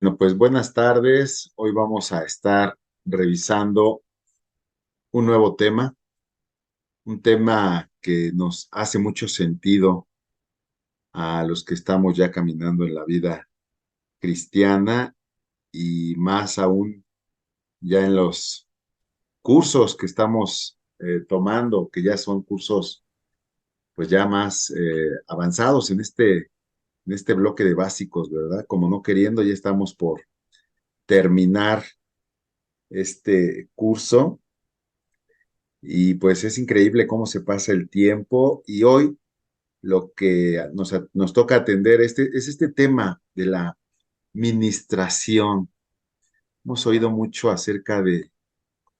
Bueno, pues buenas tardes. Hoy vamos a estar revisando un nuevo tema, un tema que nos hace mucho sentido a los que estamos ya caminando en la vida cristiana y más aún ya en los cursos que estamos tomando, que ya son cursos pues ya más avanzados en este bloque de básicos, ¿verdad? Como no queriendo, ya estamos por terminar este curso. Y pues es increíble cómo se pasa el tiempo y hoy lo que nos toca atender es este tema de la ministración. Hemos oído mucho acerca de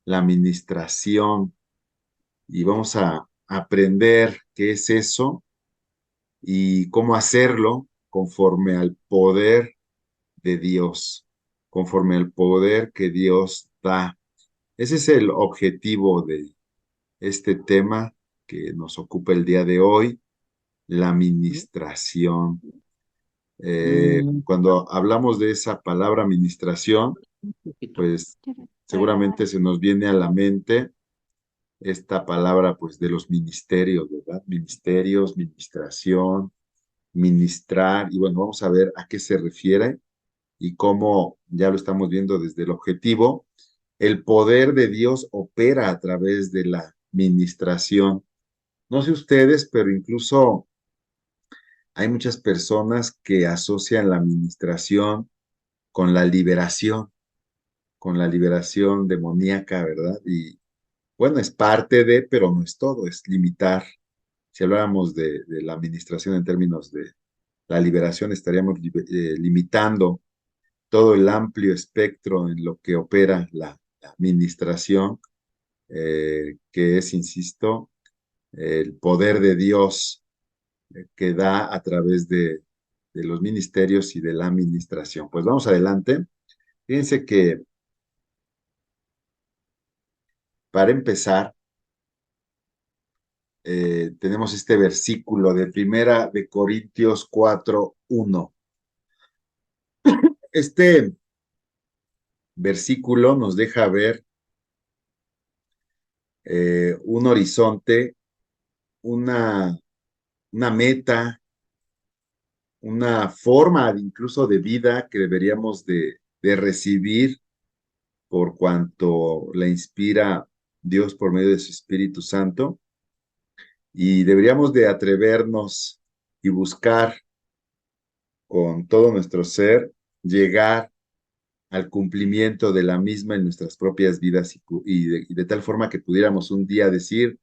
la ministración y vamos a aprender qué es eso y cómo hacerlo conforme al poder de Dios, conforme al poder que Dios da. Ese es el objetivo de este tema que nos ocupa el día de hoy, la administración. Mm, Cuando hablamos de esa palabra administración, un poquito. pues seguramente se nos viene a la mente esta palabra pues de los ministerios, ¿verdad? Ministerios, ministración, ministrar, y bueno, vamos a ver a qué se refiere y cómo ya lo estamos viendo desde el objetivo. El poder de Dios opera a través de la ministración. No sé ustedes, pero incluso hay muchas personas que asocian la administración con con la liberación demoníaca, ¿verdad? Y bueno, es parte de, pero no es todo, es limitar. Si habláramos de la administración en términos de la liberación, estaríamos limitando todo el amplio espectro en lo que opera la administración, que es, insisto, el poder de Dios que da a través de los ministerios y de la administración. Pues vamos adelante. Fíjense que para empezar, tenemos este versículo de Primera de Corintios 4:1. Este versículo nos deja ver un horizonte, una, una meta, una forma incluso de vida que deberíamos de recibir por cuanto la inspira Dios por medio de su Espíritu Santo, y deberíamos de atrevernos y buscar con todo nuestro ser llegar al cumplimiento de la misma en nuestras propias vidas y de tal forma que pudiéramos un día decir,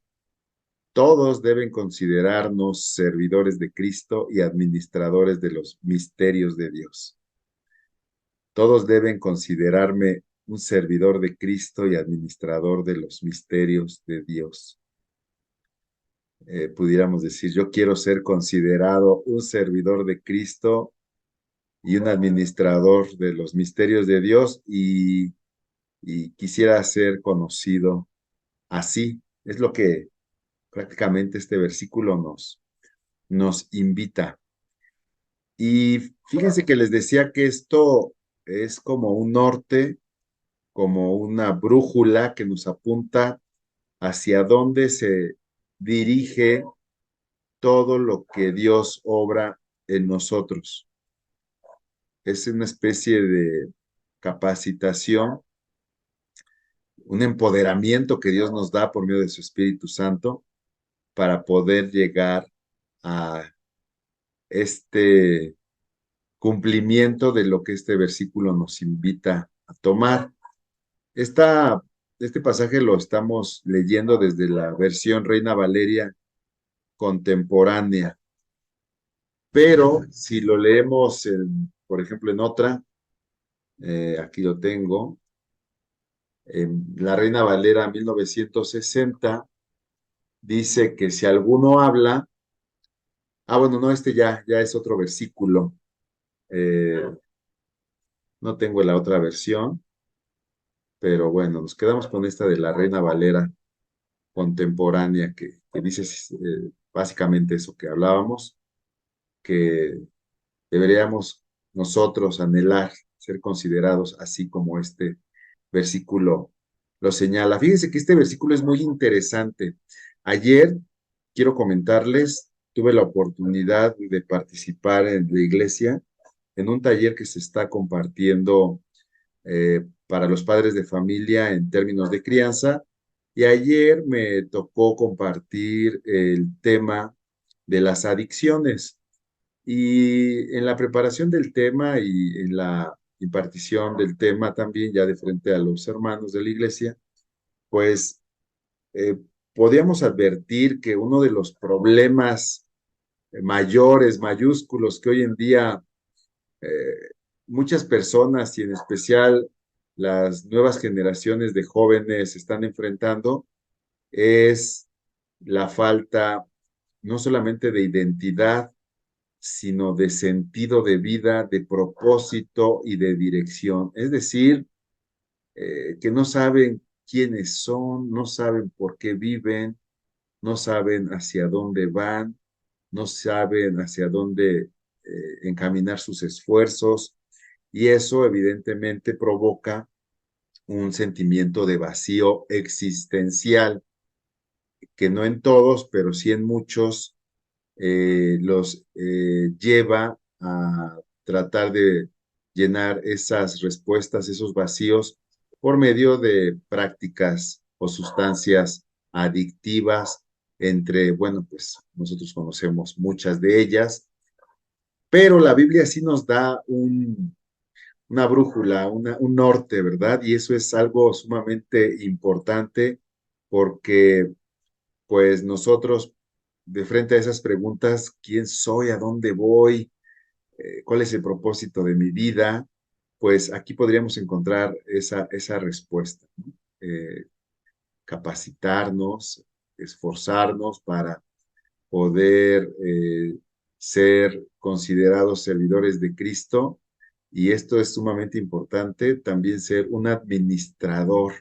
todos deben considerarnos servidores de Cristo y administradores de los misterios de Dios. Todos deben considerarme un servidor de Cristo y administrador de los misterios de Dios. Pudiéramos decir, yo quiero ser considerado un servidor de Cristo y un administrador de los misterios de Dios y quisiera ser conocido así. Es lo que prácticamente este versículo nos invita. Y fíjense que les decía que esto es como un norte, como una brújula que nos apunta hacia dónde se dirige todo lo que Dios obra en nosotros. Es una especie de capacitación, un empoderamiento que Dios nos da por medio de su Espíritu Santo para poder llegar a este cumplimiento de lo que este versículo nos invita a tomar. Esta, este pasaje lo estamos leyendo desde la versión Reina Valeria contemporánea, pero si lo leemos, por ejemplo, en otra, aquí lo tengo, en la Reina Valera 1960, dice que si alguno habla, bueno, no, este ya es otro versículo, eh, no tengo la otra versión, pero bueno, nos quedamos con esta de la Reina Valera contemporánea que dice básicamente eso que hablábamos, que deberíamos nosotros anhelar. ser considerados así como este versículo lo señala. Fíjense que este versículo es muy interesante. Ayer, quiero comentarles, tuve la oportunidad de participar en la iglesia en un taller que se está compartiendo para los padres de familia en términos de crianza. Y ayer me tocó compartir el tema de las adicciones. Y en la preparación del tema y en la impartición del tema también, ya de frente a los hermanos de la iglesia, pues eh, podíamos advertir que uno de los problemas mayores, mayúsculos, que hoy en día muchas personas y en especial las nuevas generaciones de jóvenes están enfrentando es la falta no solamente de identidad, sino de sentido de vida, de propósito y de dirección. Es decir, que no saben quiénes son, no saben por qué viven, no saben hacia dónde van, no saben hacia dónde encaminar sus esfuerzos y eso evidentemente provoca un sentimiento de vacío existencial que no en todos, pero sí en muchos los lleva a tratar de llenar esas respuestas, esos vacíos, por medio de prácticas o sustancias adictivas, entre, bueno, pues nosotros conocemos muchas de ellas, pero la Biblia sí nos da una brújula, un norte, ¿verdad? Y eso es algo sumamente importante porque pues nosotros, de frente a esas preguntas, ¿quién soy? ¿A dónde voy? ¿Cuál es el propósito de mi vida? Pues aquí podríamos encontrar esa respuesta, ¿no? Capacitarnos, esforzarnos para poder ser considerados servidores de Cristo. Y esto es sumamente importante, también ser un administrador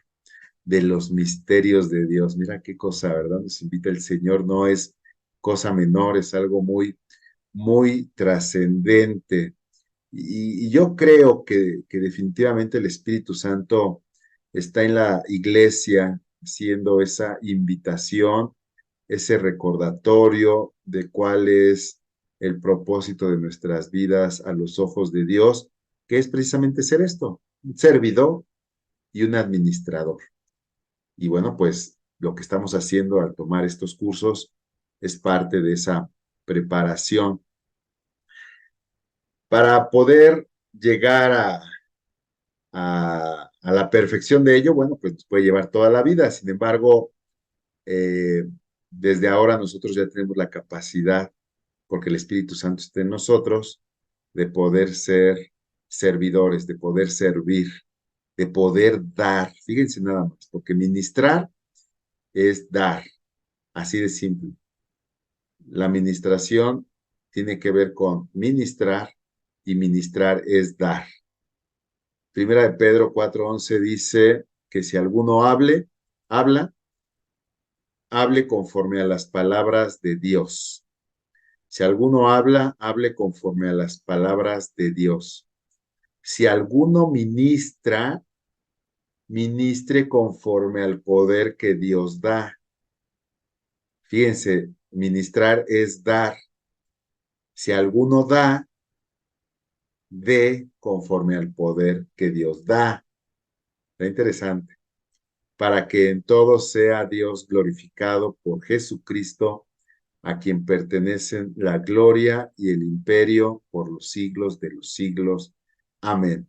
de los misterios de Dios. Mira qué cosa, ¿verdad? Nos invita el Señor, no es cosa menor, es algo muy, muy trascendente. Y yo creo que definitivamente el Espíritu Santo está en la iglesia haciendo esa invitación, ese recordatorio de cuál es el propósito de nuestras vidas a los ojos de Dios, que es precisamente ser esto, un servidor y un administrador. Y bueno, pues lo que estamos haciendo al tomar estos cursos es parte de esa preparación para poder llegar a la perfección de ello. Bueno, pues nos puede llevar toda la vida. Sin embargo, eh, desde ahora nosotros ya tenemos la capacidad, porque el Espíritu Santo está en nosotros, de poder ser servidores, de poder servir, de poder dar. Fíjense nada más, porque ministrar es dar, así de simple. La administración tiene que ver con ministrar y ministrar es dar. Primera de Pedro 4:11 dice que si alguno habla, hable conforme a las palabras de Dios. Si alguno habla, hable conforme a las palabras de Dios. Si alguno ministra, ministre conforme al poder que Dios da. Fíjense, ministrar es dar. Si alguno da, dé conforme al poder que Dios da. Está interesante. Para que en todo sea Dios glorificado por Jesucristo, a quien pertenecen la gloria y el imperio por los siglos de los siglos. Amén.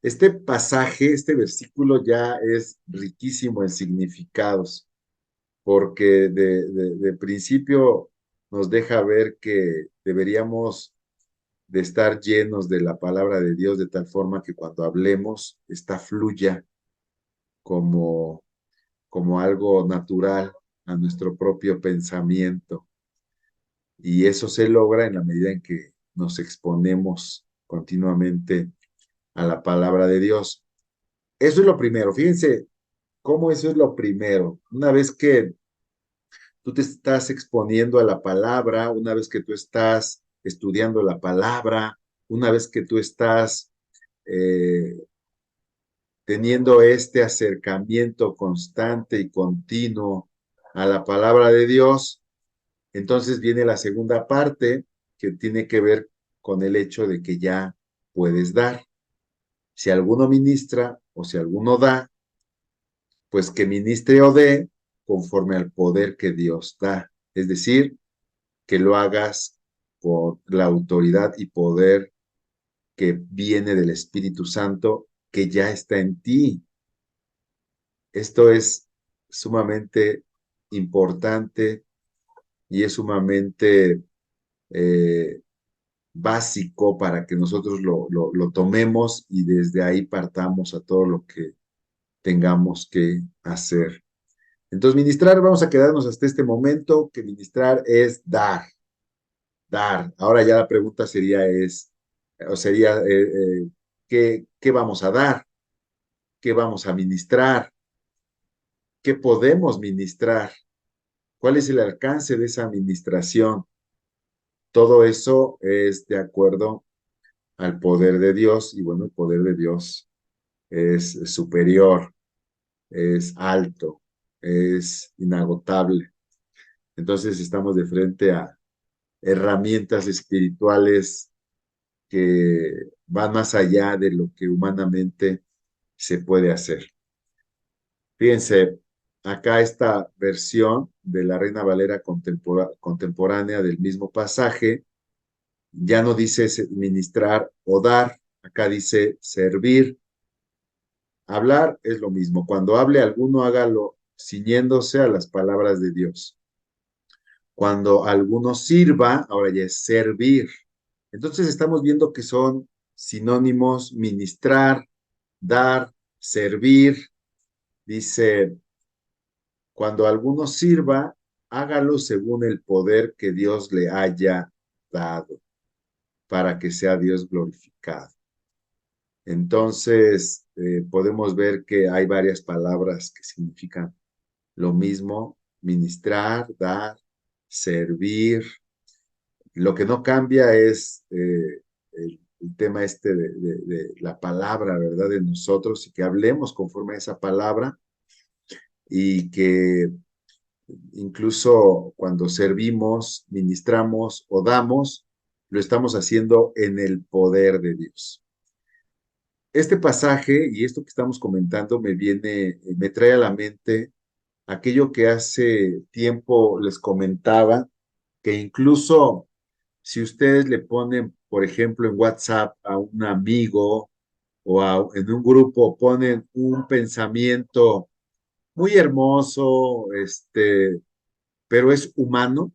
Este pasaje, este versículo ya es riquísimo en significados, porque de principio nos deja ver que deberíamos de estar llenos de la palabra de Dios de tal forma que cuando hablemos, esta fluya como, como algo natural a nuestro propio pensamiento. Y eso se logra en la medida en que nos exponemos continuamente a la palabra de Dios. Eso es lo primero. Fíjense cómo eso es lo primero. Una vez que tú te estás exponiendo a la palabra, una vez que tú estás estudiando la palabra, una vez que tú estás teniendo este acercamiento constante y continuo a la palabra de Dios, entonces viene la segunda parte que tiene que ver con el hecho de que ya puedes dar. Si alguno ministra o si alguno da, pues que ministre o dé conforme al poder que Dios da. Es decir, que lo hagas con la autoridad y poder que viene del Espíritu Santo, que ya está en ti. Esto es sumamente importante y es sumamente eh, básico para que nosotros lo tomemos y desde ahí partamos a todo lo que tengamos que hacer. Entonces, ministrar, vamos a quedarnos hasta este momento, que ministrar es dar, dar. Ahora ya la pregunta sería ¿qué vamos a dar? ¿Qué vamos a ministrar? ¿Qué podemos ministrar? ¿Cuál es el alcance de esa administración? Todo eso es de acuerdo al poder de Dios y bueno, el poder de Dios es superior, es alto, es inagotable. Entonces estamos de frente a herramientas espirituales que van más allá de lo que humanamente se puede hacer. Fíjense, acá esta versión de la Reina Valera contemporánea del mismo pasaje ya no dice ministrar o dar, acá dice servir. Hablar es lo mismo. Cuando hable alguno, hágalo ciñéndose a las palabras de Dios. Cuando alguno sirva, ahora ya es servir. Entonces estamos viendo que son sinónimos ministrar, dar, servir. Dice, cuando alguno sirva, hágalo según el poder que Dios le haya dado, para que sea Dios glorificado. Entonces, podemos ver que hay varias palabras que significan lo mismo: ministrar, dar, servir. Lo que no cambia es el tema este de la palabra, ¿verdad? De nosotros, y que hablemos conforme a esa palabra, y que incluso cuando servimos, ministramos o damos, lo estamos haciendo en el poder de Dios. Este pasaje y esto que estamos comentando me trae a la mente aquello que hace tiempo les comentaba, que incluso si ustedes le ponen, por ejemplo, en WhatsApp a un amigo en un grupo, ponen un pensamiento muy hermoso, pero es humano,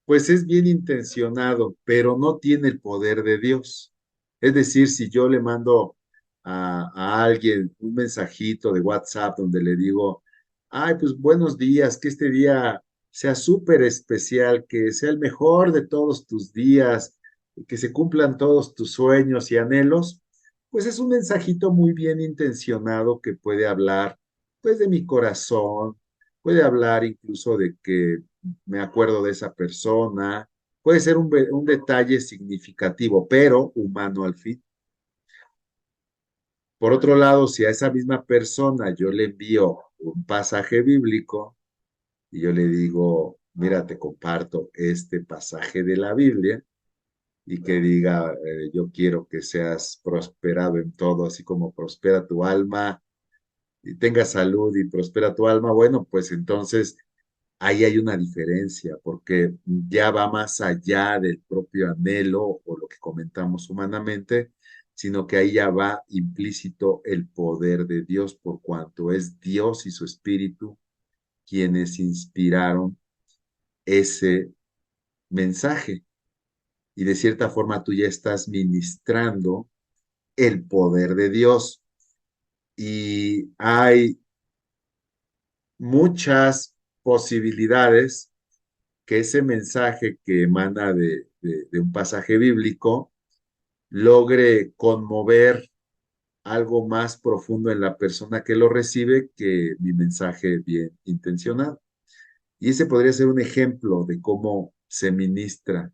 pues es bien intencionado, pero no tiene el poder de Dios. Es decir, si yo le mando a alguien un mensajito de WhatsApp donde le digo, ay, pues buenos días, que este día sea súper especial, que sea el mejor de todos tus días, que se cumplan todos tus sueños y anhelos, pues es un mensajito muy bien intencionado que puede hablar, pues, de mi corazón, puede hablar incluso de que me acuerdo de esa persona. Puede ser un detalle significativo, pero humano al fin. Por otro lado, si a esa misma persona yo le envío un pasaje bíblico y yo le digo, mira, te comparto este pasaje de la Biblia, y que diga, yo quiero que seas prosperado en todo, así como prospera tu alma y tenga salud y prospera tu alma, bueno, pues entonces ahí hay una diferencia, porque ya va más allá del propio anhelo o lo que comentamos humanamente, sino que ahí ya va implícito el poder de Dios, por cuanto es Dios y su Espíritu quienes inspiraron ese mensaje. Y de cierta forma tú ya estás ministrando el poder de Dios. Y hay muchas posibilidades que ese mensaje que emana de un pasaje bíblico logre conmover algo más profundo en la persona que lo recibe que mi mensaje bien intencionado. Y ese podría ser un ejemplo de cómo se ministra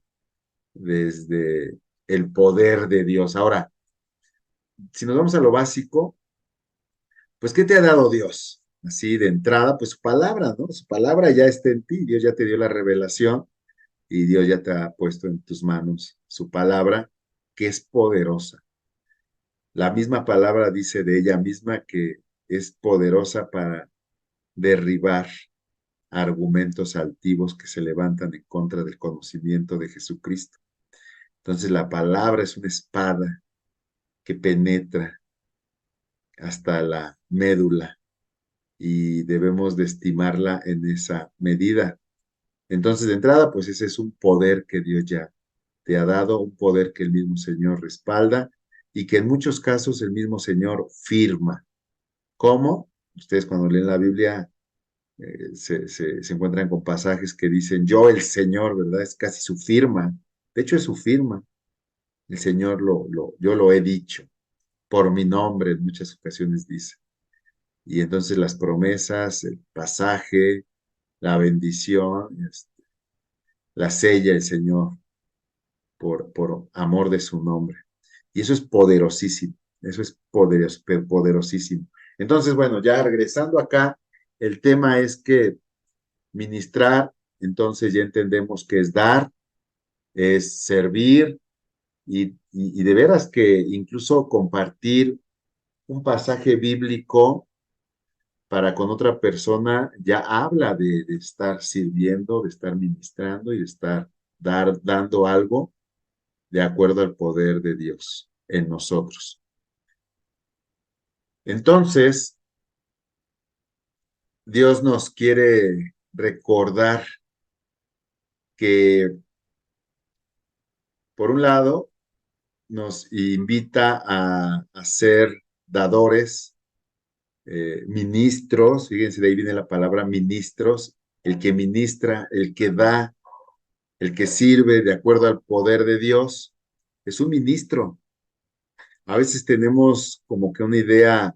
desde el poder de Dios. Ahora, si nos vamos a lo básico, pues ¿qué te ha dado Dios? Así de entrada, pues su palabra, ¿no? Su palabra ya está en ti, Dios ya te dio la revelación y Dios ya te ha puesto en tus manos su palabra, que es poderosa. La misma palabra dice de ella misma que es poderosa para derribar argumentos altivos que se levantan en contra del conocimiento de Jesucristo. Entonces la palabra es una espada que penetra hasta la médula y debemos de estimarla en esa medida. Entonces, de entrada, pues ese es un poder que Dios ya te ha dado, un poder que el mismo Señor respalda y que en muchos casos el mismo Señor firma. ¿Cómo? Ustedes cuando leen la Biblia se encuentran con pasajes que dicen, yo el Señor, ¿verdad? Es casi su firma. De hecho, es su firma. El Señor yo lo he dicho, por mi nombre en muchas ocasiones dice. Y entonces las promesas, el pasaje, la bendición, la sella el Señor por amor de su nombre. Y eso es poderosísimo, eso es poderosísimo. Entonces, bueno, ya regresando acá, el tema es que ministrar, entonces ya entendemos que es dar, es servir y de veras que incluso compartir un pasaje bíblico para con otra persona ya habla de estar sirviendo, de estar ministrando y de estar dando algo de acuerdo al poder de Dios en nosotros. Entonces, Dios nos quiere recordar que, por un lado, nos invita a ser dadores, ministros, fíjense, de ahí viene la palabra ministros, el que ministra, el que da, el que sirve de acuerdo al poder de Dios, es un ministro. A veces tenemos como que una idea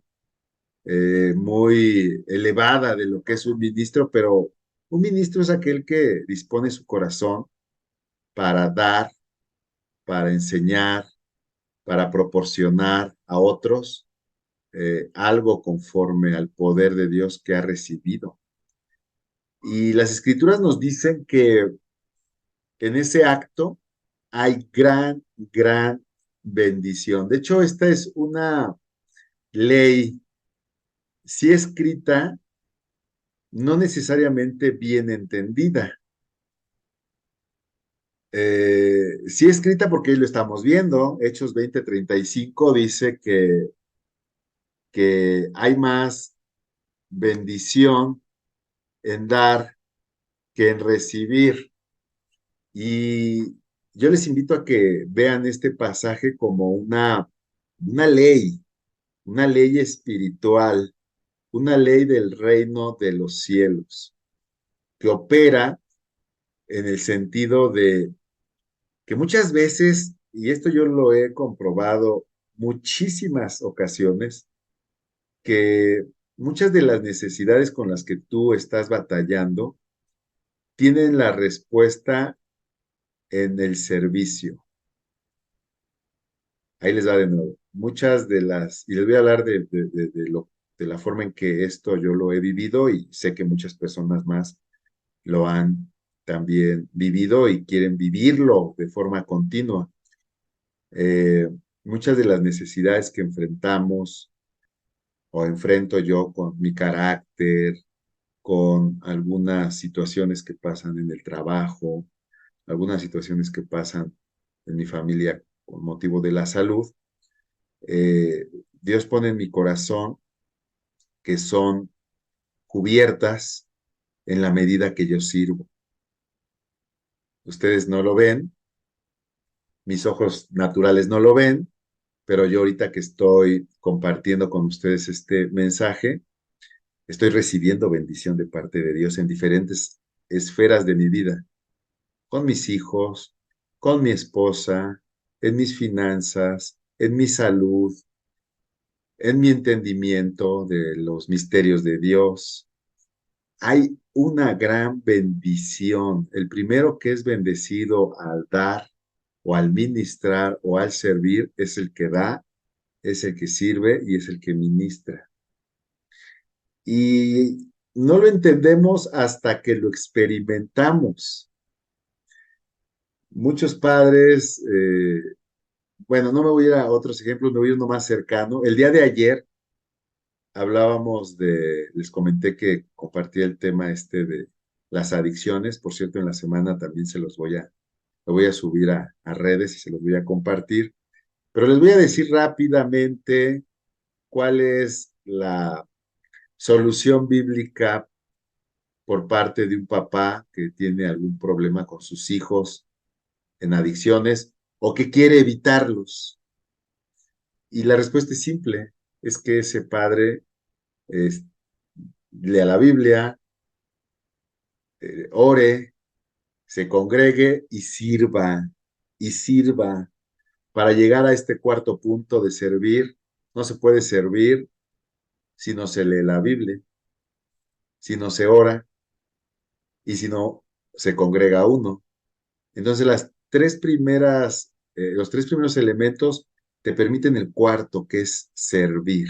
muy elevada de lo que es un ministro, pero un ministro es aquel que dispone su corazón para dar, para enseñar, para proporcionar a otros algo conforme al poder de Dios que ha recibido. Y las escrituras nos dicen que en ese acto hay gran bendición. De hecho, esta es una ley, sí escrita, no necesariamente bien entendida. Sí escrita porque ahí lo estamos viendo. Hechos 20:35 dice que hay más bendición en dar que en recibir. Y yo les invito a que vean este pasaje como una ley, una ley espiritual, una ley del reino de los cielos, que opera en el sentido de que muchas veces, y esto yo lo he comprobado muchísimas ocasiones, que muchas de las necesidades con las que tú estás batallando tienen la respuesta en el servicio. Ahí les va de nuevo. Muchas de y les voy a hablar de la forma en que esto yo lo he vivido y sé que muchas personas más lo han también vivido y quieren vivirlo de forma continua. Eh, Muchas de las necesidades que enfrentamos o enfrento yo con mi carácter, con algunas situaciones que pasan en el trabajo, algunas situaciones que pasan en mi familia con motivo de la salud, Dios pone en mi corazón que son cubiertas en la medida que yo sirvo. Ustedes no lo ven, mis ojos naturales no lo ven, pero yo ahorita que estoy compartiendo con ustedes este mensaje, estoy recibiendo bendición de parte de Dios en diferentes esferas de mi vida, con mis hijos, con mi esposa, en mis finanzas, en mi salud, en mi entendimiento de los misterios de Dios. Hay una gran bendición. El primero que es bendecido al dar o al ministrar o al servir es el que da es el que sirve y es el que ministra. Y no lo entendemos hasta que lo experimentamos. Muchos padres, bueno, no me voy a ir a otros ejemplos, me voy a ir uno más cercano. El día de ayer hablábamos les comenté que compartí el tema este de las adicciones. Por cierto, en la semana también lo voy a subir a redes y se los voy a compartir. Pero les voy a decir rápidamente cuál es la solución bíblica por parte de un papá que tiene algún problema con sus hijos en adicciones o que quiere evitarlos. Y la respuesta es simple, es que ese padre es, lea la Biblia, ore, se congregue y sirva para llegar a este cuarto punto de servir. No se puede servir si no se lee la Biblia, si no se ora y si no se congrega uno. Entonces los tres primeros elementos te permiten el cuarto, que es servir.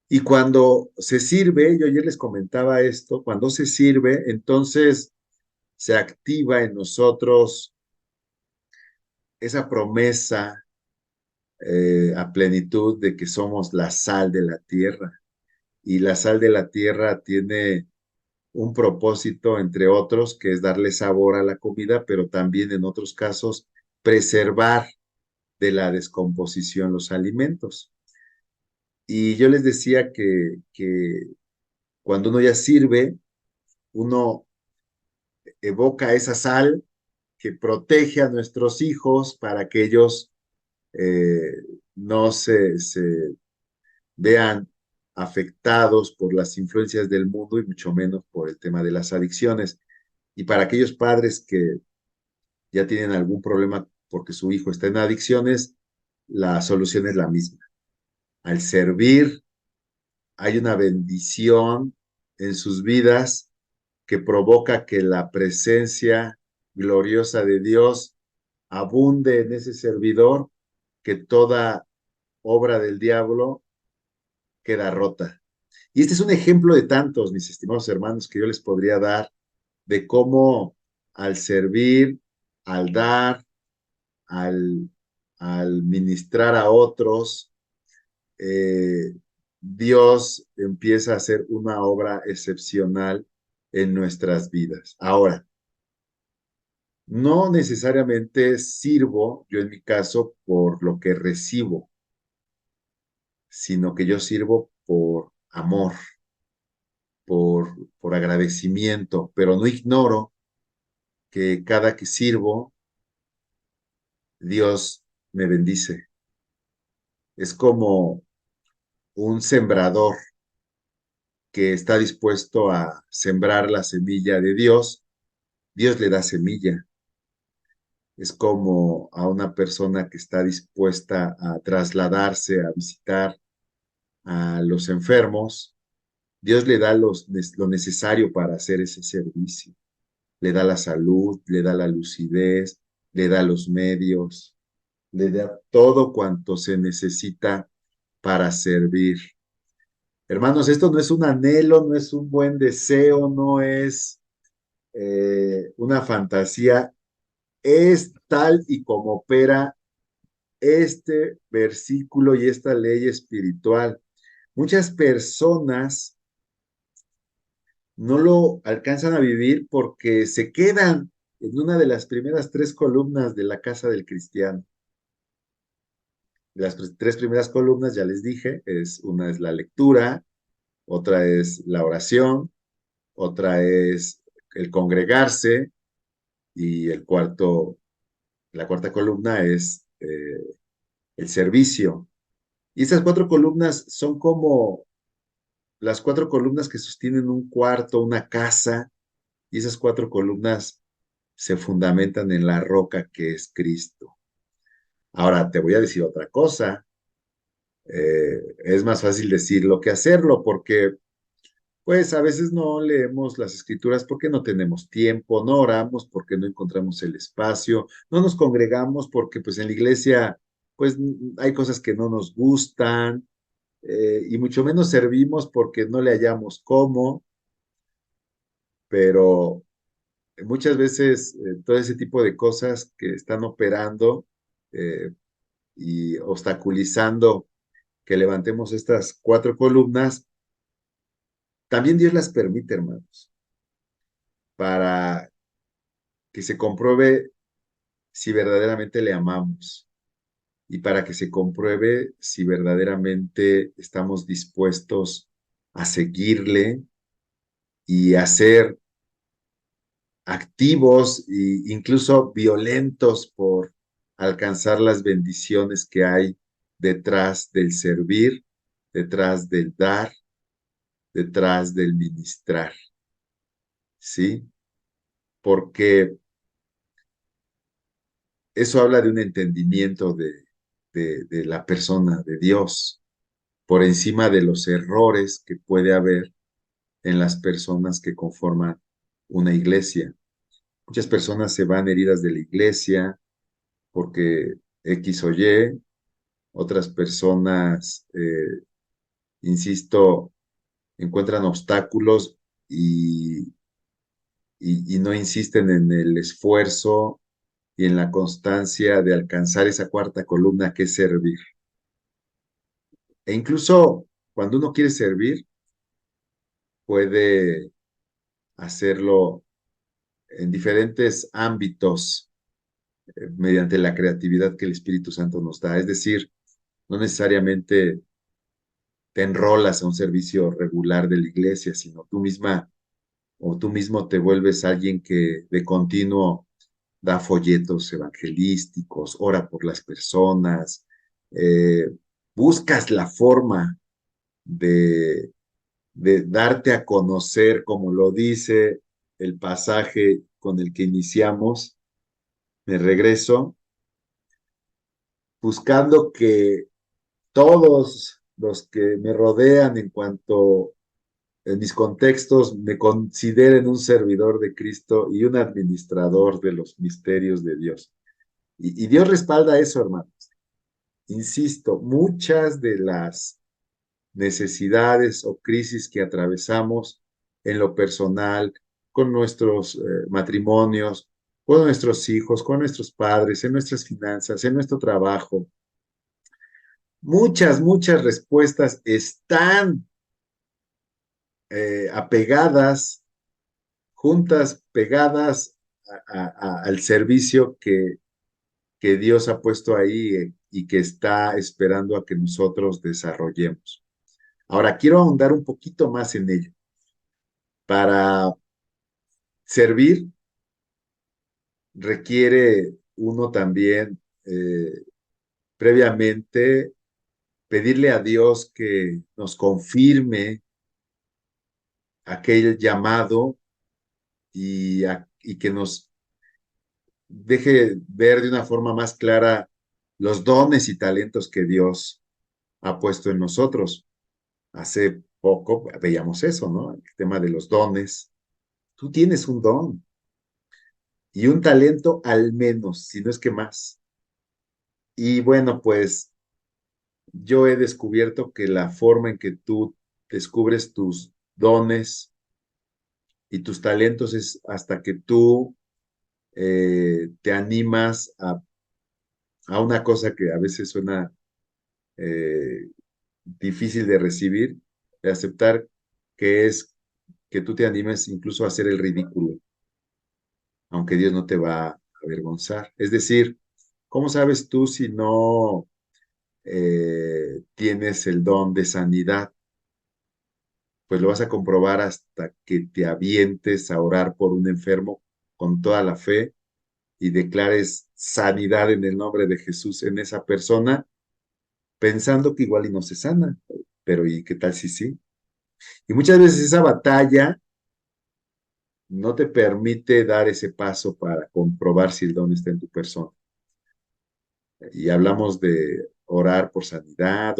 Y cuando se sirve, yo ayer les comentaba esto, cuando se sirve, entonces se activa en nosotros esa promesa a plenitud de que somos la sal de la tierra. Y la sal de la tierra tiene un propósito, entre otros, que es darle sabor a la comida, pero también en otros casos preservar de la descomposición los alimentos. Y yo les decía que cuando uno ya sirve, uno evoca esa sal que protege a nuestros hijos para que ellos eh, no se vean afectados por las influencias del mundo y mucho menos por el tema de las adicciones. Y para aquellos padres que ya tienen algún problema porque su hijo está en adicciones, la solución es la misma. Al servir, hay una bendición en sus vidas que provoca que la presencia gloriosa de Dios abunde en ese servidor, que toda obra del diablo queda rota. Y este es un ejemplo de tantos, mis estimados hermanos, que yo les podría dar de cómo al servir, al dar, al, al ministrar a otros, eh, Dios empieza a hacer una obra excepcional en nuestras vidas. Ahora, no necesariamente sirvo, yo en mi caso, por lo que recibo, sino que yo sirvo por amor, por agradecimiento, pero no ignoro que cada que sirvo, Dios me bendice. Es como un sembrador que está dispuesto a sembrar la semilla de Dios. Dios le da semilla. Es como a una persona que está dispuesta a trasladarse, a visitar a los enfermos. Dios le da lo necesario para hacer ese servicio. Le da la salud, le da la lucidez, le da los medios, le da todo cuanto se necesita para servir. Hermanos, esto no es un anhelo, no es un buen deseo, no es una fantasía, es tal y como opera este versículo y esta ley espiritual. Muchas personas no lo alcanzan a vivir porque se quedan en una de las primeras tres columnas de la casa del cristiano. Las tres primeras columnas, ya les dije, una es la lectura, otra es la oración, otra es el congregarse y la cuarta columna es el servicio. Y esas cuatro columnas son como las cuatro columnas que sostienen un cuarto, una casa, y esas cuatro columnas se fundamentan en la roca que es Cristo. Ahora te voy a decir otra cosa. Es más fácil decirlo que hacerlo porque pues a veces no leemos las escrituras porque no tenemos tiempo, no oramos porque no encontramos el espacio, no nos congregamos porque pues en la iglesia pues hay cosas que no nos gustan, y mucho menos servimos porque no le hallamos cómo, pero muchas veces todo ese tipo de cosas que están operando eh, y obstaculizando que levantemos estas cuatro columnas, también Dios las permite, hermanos, para que se compruebe si verdaderamente le amamos y para que se compruebe si verdaderamente estamos dispuestos a seguirle y a ser activos e incluso violentos por alcanzar las bendiciones que hay detrás del servir, detrás del dar, detrás del ministrar, ¿sí? Porque eso habla de un entendimiento de la persona, de Dios, por encima de los errores que puede haber en las personas que conforman una iglesia. Muchas personas se van heridas de la iglesia porque X o Y, otras personas, insisto, encuentran obstáculos y no insisten en el esfuerzo y en la constancia de alcanzar esa cuarta columna que es servir. E incluso cuando uno quiere servir, puede hacerlo en diferentes ámbitos mediante la creatividad que el Espíritu Santo nos da. Es decir, no necesariamente te enrolas a un servicio regular de la iglesia, sino tú misma o tú mismo te vuelves alguien que de continuo da folletos evangelísticos, ora por las personas, eh, buscas la forma de, de darte a conocer, como lo dice el pasaje con el que iniciamos, me regreso, buscando que todos los que me rodean en cuanto en mis contextos me consideren un servidor de Cristo y un administrador de los misterios de Dios. Y Dios respalda eso, hermanos. Insisto, muchas de las necesidades o crisis que atravesamos en lo personal, con nuestros matrimonios, con nuestros hijos, con nuestros padres, en nuestras finanzas, en nuestro trabajo, muchas respuestas están apegadas, juntas, pegadas al servicio que Dios ha puesto ahí y que está esperando a que nosotros desarrollemos. Ahora, quiero ahondar un poquito más en ello. Para servir requiere uno también previamente pedirle a Dios que nos confirme aquel llamado y que nos deje ver de una forma más clara los dones y talentos que Dios ha puesto en nosotros. Hace poco veíamos eso, ¿no? El tema de los dones. Tú tienes un don y un talento al menos, si no es que más. Y bueno, pues yo he descubierto que la forma en que tú descubres tus dones y tus talentos es hasta que tú te animas a una cosa que a veces suena eh, difícil de recibir, de aceptar, que es que tú te animes incluso a hacer el ridículo, aunque Dios no te va a avergonzar. Es decir, ¿cómo sabes tú si no tienes el don de sanidad? Pues lo vas a comprobar hasta que te avientes a orar por un enfermo con toda la fe y declares sanidad en el nombre de Jesús en esa persona, pensando que igual y no se sana, pero ¿y qué tal si sí? Y muchas veces esa batalla no te permite dar ese paso para comprobar si el don está en tu persona. Y hablamos de orar por sanidad,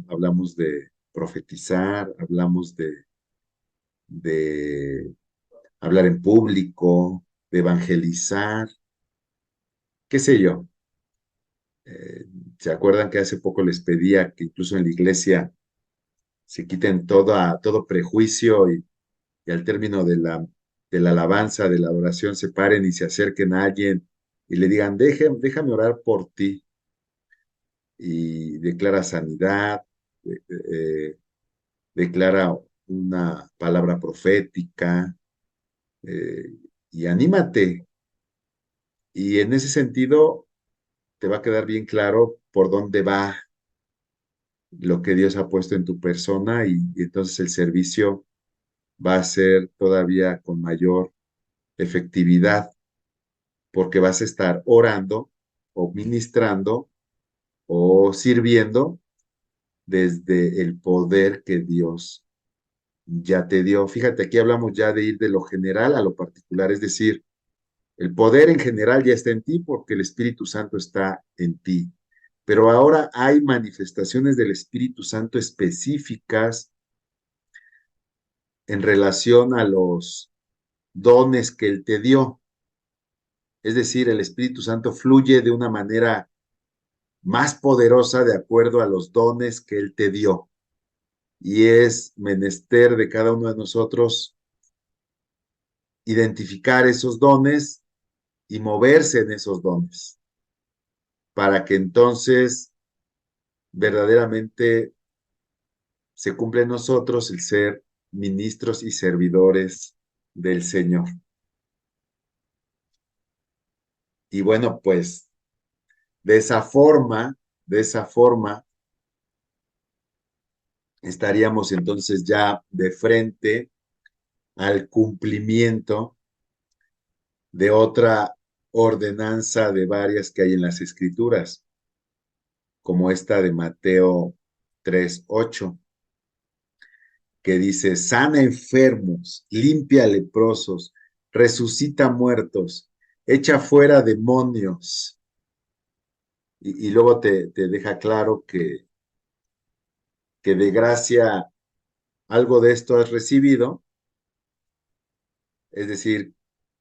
hablamos de profetizar, hablamos de hablar en público, de evangelizar, qué sé yo. ¿Se acuerdan que hace poco les pedía que incluso en la iglesia se quiten todo prejuicio y al término de la alabanza, de la adoración, se paren y se acerquen a alguien y le digan, déjame orar por ti y declara sanidad, eh, declara una palabra profética y anímate. Y en ese sentido te va a quedar bien claro por dónde va lo que Dios ha puesto en tu persona y entonces el servicio va a ser todavía con mayor efectividad porque vas a estar orando o ministrando o sirviendo desde el poder que Dios ya te dio. Fíjate, aquí hablamos ya de ir de lo general a lo particular, es decir, el poder en general ya está en ti porque el Espíritu Santo está en ti. Pero ahora hay manifestaciones del Espíritu Santo específicas en relación a los dones que Él te dio. Es decir, el Espíritu Santo fluye de una manera más poderosa de acuerdo a los dones que Él te dio. Y es menester de cada uno de nosotros identificar esos dones y moverse en esos dones, para que entonces verdaderamente se cumpla en nosotros el ser ministros y servidores del Señor. Y bueno, pues de esa forma, estaríamos entonces ya de frente al cumplimiento de otra ordenanza de varias que hay en las Escrituras, como esta de Mateo 3:8, que dice, sana enfermos, limpia leprosos, resucita muertos, echa fuera demonios. Y luego te deja claro que de gracia algo de esto has recibido, es decir,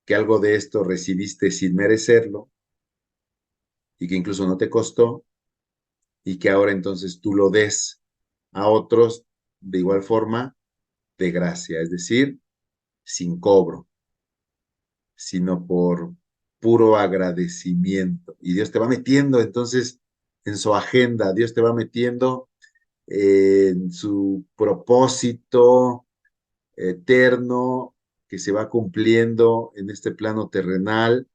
que algo de esto recibiste sin merecerlo y que incluso no te costó y que ahora entonces tú lo des a otros de igual forma de gracia, es decir, sin cobro, sino por puro agradecimiento. Y Dios te va metiendo entonces en su agenda, Dios te va metiendo en su propósito eterno que se va cumpliendo en este plano terrenal,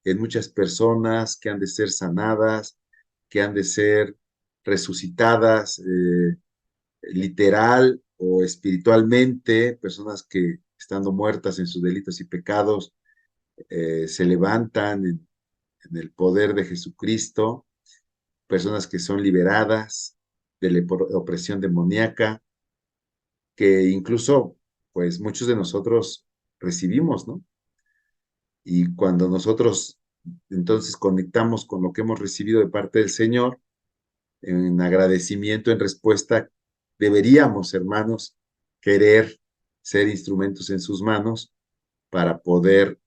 en muchas personas que han de ser sanadas, que han de ser resucitadas, literal o espiritualmente, personas que estando muertas en sus delitos y pecados, se levantan en el poder de Jesucristo, personas que son liberadas de la opresión demoníaca, que incluso, pues muchos de nosotros recibimos, ¿no? Y cuando nosotros entonces conectamos con lo que hemos recibido de parte del Señor, en agradecimiento, en respuesta, deberíamos, hermanos, querer ser instrumentos en sus manos para poder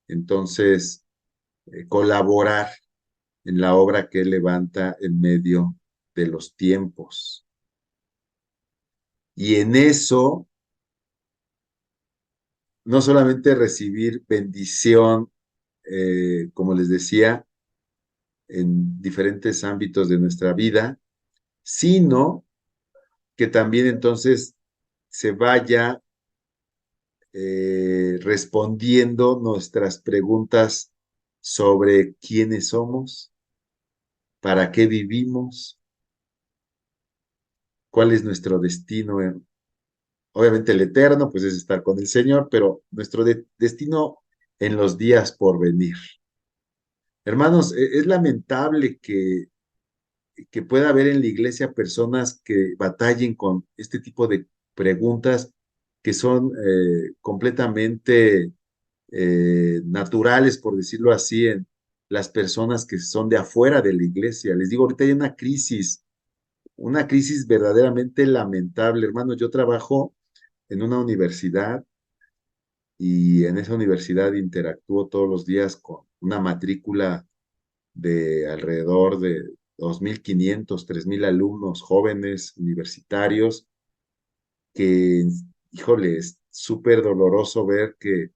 entonces colaborar en la obra que Él levanta en medio de los tiempos. Y en eso, no solamente recibir bendición, como les decía, en diferentes ámbitos de nuestra vida, sino que también entonces se vaya respondiendo nuestras preguntas sobre quiénes somos, para qué vivimos, cuál es nuestro destino. Obviamente el eterno, pues es estar con el Señor, pero nuestro destino en los días por venir. Hermanos, es lamentable que pueda haber en la iglesia personas que batallen con este tipo de preguntas que son completamente naturales, por decirlo así, en las personas que son de afuera de la iglesia. Les digo, ahorita hay una crisis verdaderamente lamentable, hermanos. Yo trabajo en una universidad y en esa universidad interactúo todos los días con una matrícula de alrededor de 2.500, 3.000 alumnos jóvenes, universitarios, que, híjole, es súper doloroso ver que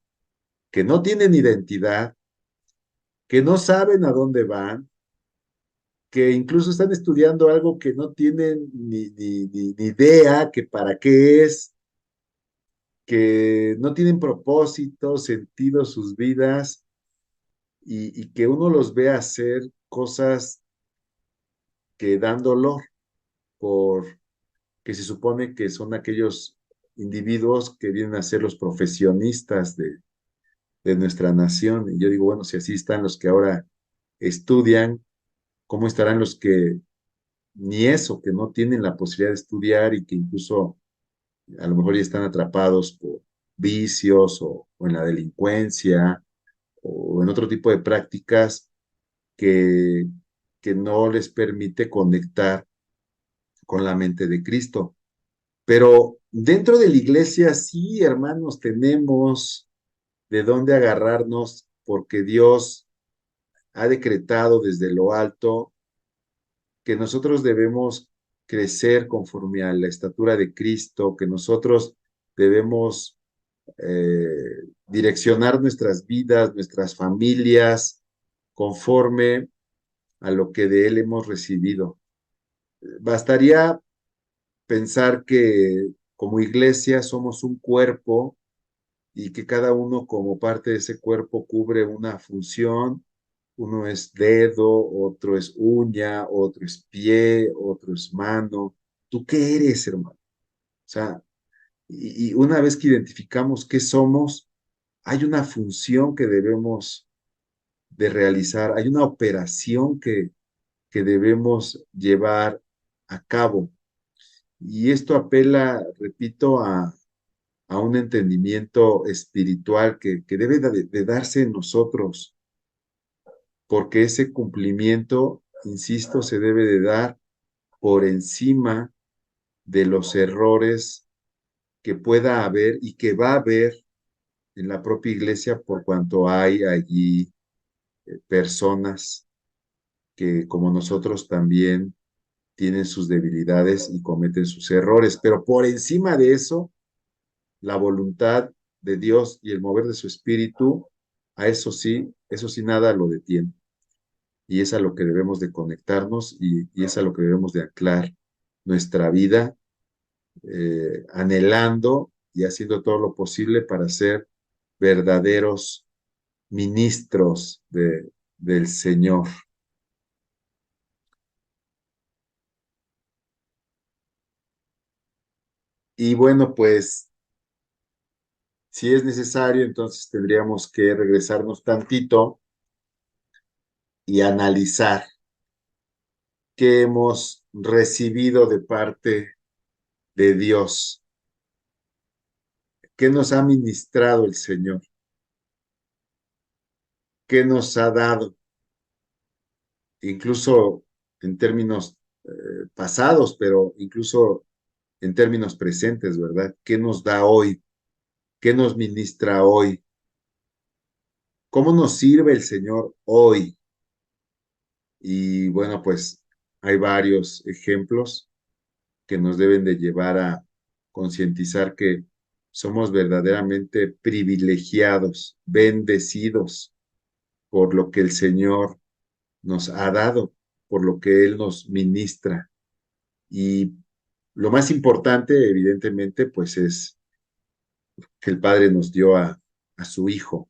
no tienen identidad, que no saben a dónde van, que incluso están estudiando algo que no tienen ni idea que para qué es, que no tienen propósito, sentido sus vidas y que uno los ve hacer cosas que dan dolor por que se supone que son aquellos individuos que vienen a ser los profesionistas de nuestra nación. Y yo digo, bueno, si así están los que ahora estudian, ¿cómo estarán los que ni eso, que no tienen la posibilidad de estudiar y que incluso a lo mejor ya están atrapados por vicios o en la delincuencia o en otro tipo de prácticas que, que no les permite conectar con la mente de Cristo? Pero dentro de la iglesia sí, hermanos, tenemos de dónde agarrarnos porque Dios ha decretado desde lo alto que nosotros debemos crecer conforme a la estatura de Cristo, que nosotros debemos direccionar nuestras vidas, nuestras familias, conforme a lo que de Él hemos recibido. Bastaría pensar que como iglesia somos un cuerpo y que cada uno como parte de ese cuerpo cubre una función. Uno es dedo, otro es uña, otro es pie, otro es mano. ¿Tú qué eres, hermano? O sea, y una vez que identificamos qué somos, hay una función que debemos de realizar, hay una operación que debemos llevar a cabo. Y esto apela, repito, a un entendimiento espiritual que debe de darse en nosotros, porque ese cumplimiento, insisto, se debe de dar por encima de los errores que pueda haber y que va a haber en la propia iglesia por cuanto hay allí personas que como nosotros también tienen sus debilidades y cometen sus errores, pero por encima de eso, la voluntad de Dios y el mover de su espíritu, a eso sí nada lo detiene. Y es a lo que debemos de conectarnos y es a lo que debemos de anclar nuestra vida, anhelando y haciendo todo lo posible para ser verdaderos ministros del Señor. Y bueno, pues si es necesario, entonces tendríamos que regresarnos tantito y analizar qué hemos recibido de parte de Dios, qué nos ha ministrado el Señor, qué nos ha dado, incluso en términos pasados, pero incluso en términos presentes, ¿verdad? ¿Qué nos da hoy? ¿Qué nos ministra hoy? ¿Cómo nos sirve el Señor hoy? Y bueno, pues hay varios ejemplos que nos deben de llevar a concientizar que somos verdaderamente privilegiados, bendecidos por lo que el Señor nos ha dado, por lo que Él nos ministra. Y lo más importante, evidentemente, pues es que el Padre nos dio a su Hijo.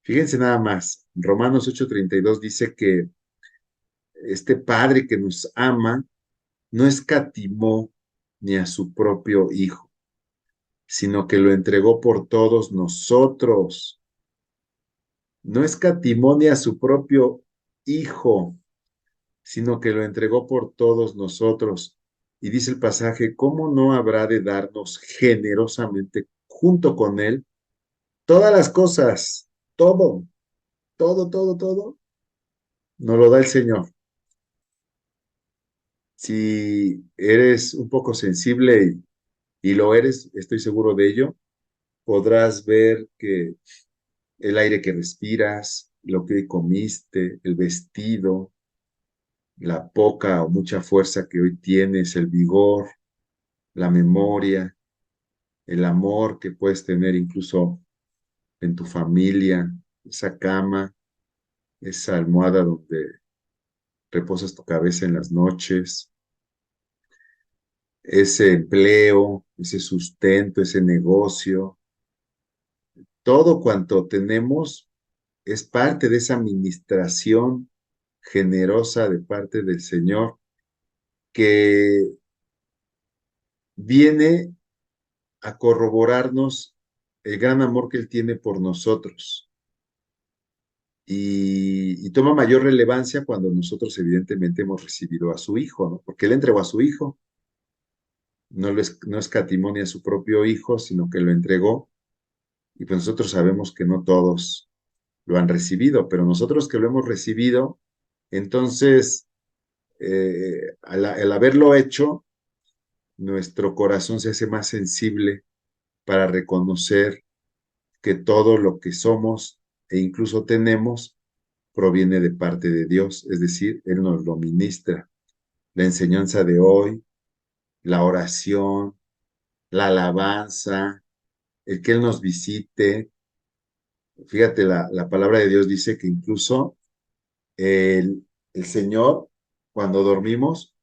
Fíjense nada más, Romanos 8:32 dice que este Padre que nos ama no escatimó ni a su propio Hijo, sino que lo entregó por todos nosotros. No escatimó ni a su propio Hijo, sino que lo entregó por todos nosotros. Y dice el pasaje, ¿cómo no habrá de darnos generosamente junto con Él todas las cosas? Todo, todo, nos lo da el Señor. Si eres un poco sensible y lo eres, estoy seguro de ello, podrás ver que el aire que respiras, lo que comiste, el vestido, la poca o mucha fuerza que hoy tienes, el vigor, la memoria, el amor que puedes tener incluso en tu familia, esa cama, esa almohada donde reposas tu cabeza en las noches, ese empleo, ese sustento, ese negocio, todo cuanto tenemos es parte de esa administración generosa de parte del Señor que viene a corroborarnos el gran amor que Él tiene por nosotros y toma mayor relevancia cuando nosotros evidentemente hemos recibido a su Hijo, ¿no? Porque Él entregó a su Hijo, no escatimó ni a su propio Hijo, sino que lo entregó y pues nosotros sabemos que no todos lo han recibido, pero nosotros que lo hemos recibido, entonces al haberlo hecho, nuestro corazón se hace más sensible para reconocer que todo lo que somos e incluso tenemos proviene de parte de Dios, es decir, Él nos lo ministra. La enseñanza de hoy, la oración, la alabanza, el que Él nos visite. Fíjate, la palabra de Dios dice que incluso el Señor, cuando dormimos,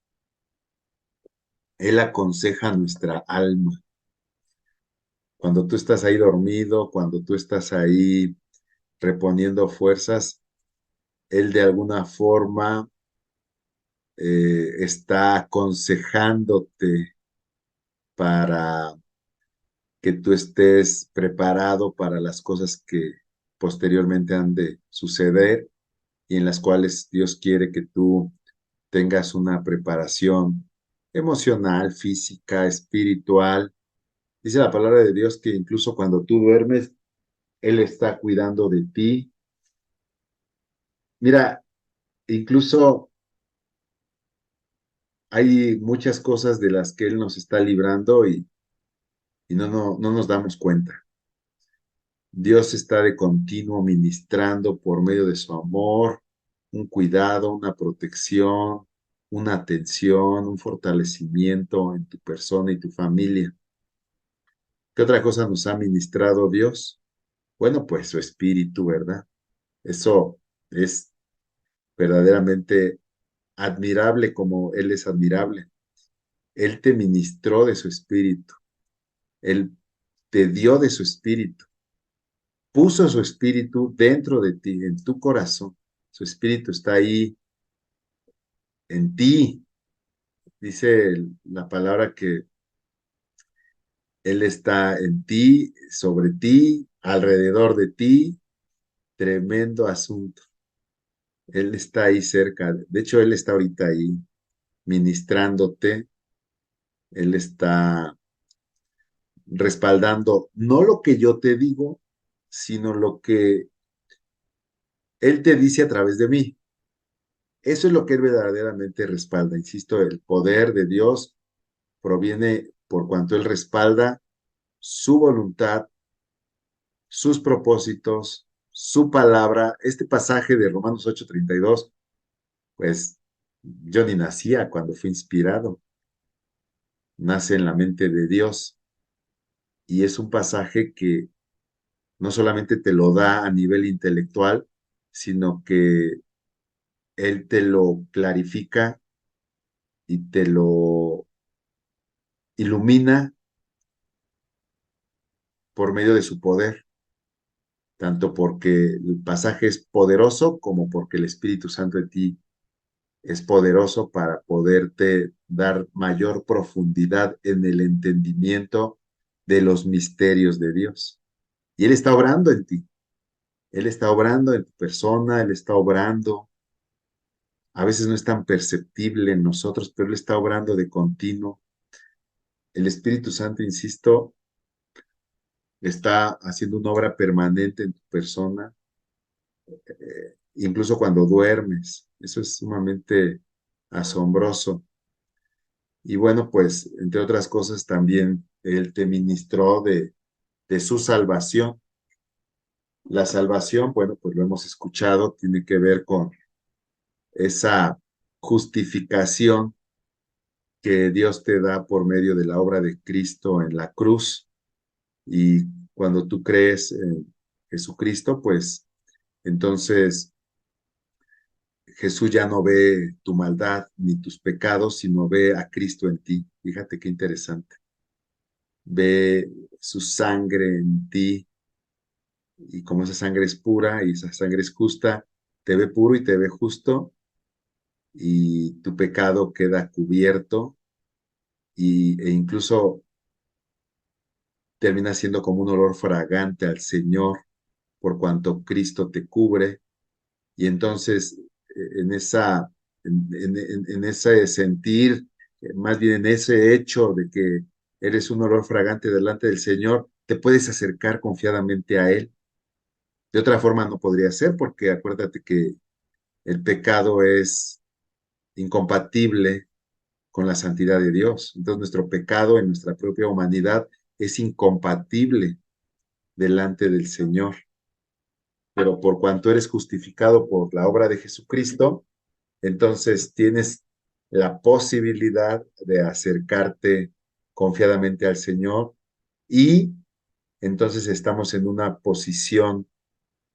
Él aconseja nuestra alma. Cuando tú estás ahí dormido, cuando tú estás ahí reponiendo fuerzas, Él de alguna forma está aconsejándote para que tú estés preparado para las cosas que posteriormente han de suceder y en las cuales Dios quiere que tú tengas una preparación emocional, física, espiritual. Dice la palabra de Dios que incluso cuando tú duermes, Él está cuidando de ti. Mira, incluso hay muchas cosas de las que Él nos está librando y no nos damos cuenta. Dios está de continuo ministrando por medio de su amor, un cuidado, una protección, una atención, un fortalecimiento en tu persona y tu familia. ¿Qué otra cosa nos ha ministrado Dios? Bueno, pues su espíritu, ¿verdad? Eso es verdaderamente admirable como Él es admirable. Él te ministró de su espíritu. Él te dio de su espíritu. Puso su espíritu dentro de ti, en tu corazón. Su espíritu está ahí en ti. Dice la palabra que Él está en ti, sobre ti, alrededor de ti. Tremendo asunto. Él está ahí cerca. De hecho, Él está ahorita ahí ministrándote. Él está respaldando no lo que yo te digo, sino lo que Él te dice a través de mí. Eso es lo que Él verdaderamente respalda. Insisto, el poder de Dios proviene por cuanto Él respalda su voluntad, sus propósitos, su palabra. Este pasaje de Romanos 8:32, pues yo ni nacía cuando fue inspirado, nace en la mente de Dios y es un pasaje que no solamente te lo da a nivel intelectual, sino que Él te lo clarifica y te lo ilumina por medio de su poder, tanto porque el pasaje es poderoso como porque el Espíritu Santo de ti es poderoso para poderte dar mayor profundidad en el entendimiento de los misterios de Dios. Y Él está obrando en ti, Él está obrando en tu persona, Él está obrando. A veces no es tan perceptible en nosotros, pero Él está obrando de continuo. El Espíritu Santo, insisto, está haciendo una obra permanente en tu persona, incluso cuando duermes. Eso es sumamente asombroso. Y bueno, pues, entre otras cosas, también Él te ministró de su salvación. La salvación, bueno, pues lo hemos escuchado, tiene que ver con esa justificación que Dios te da por medio de la obra de Cristo en la cruz. Y cuando tú crees en Jesucristo, pues entonces Jesús ya no ve tu maldad ni tus pecados, sino ve a Cristo en ti. Fíjate qué interesante. Ve su sangre en ti y como esa sangre es pura y esa sangre es justa, te ve puro y te ve justo y tu pecado queda cubierto e incluso termina siendo como un olor fragante al Señor por cuanto Cristo te cubre. Y entonces en esa, en ese sentir, más bien en ese hecho de que eres un olor fragante delante del Señor, te puedes acercar confiadamente a Él. De otra forma no podría ser, porque acuérdate que el pecado es incompatible con la santidad de Dios. Entonces nuestro pecado en nuestra propia humanidad es incompatible delante del Señor. Pero por cuanto eres justificado por la obra de Jesucristo, entonces tienes la posibilidad de acercarte confiadamente al Señor y entonces estamos en una posición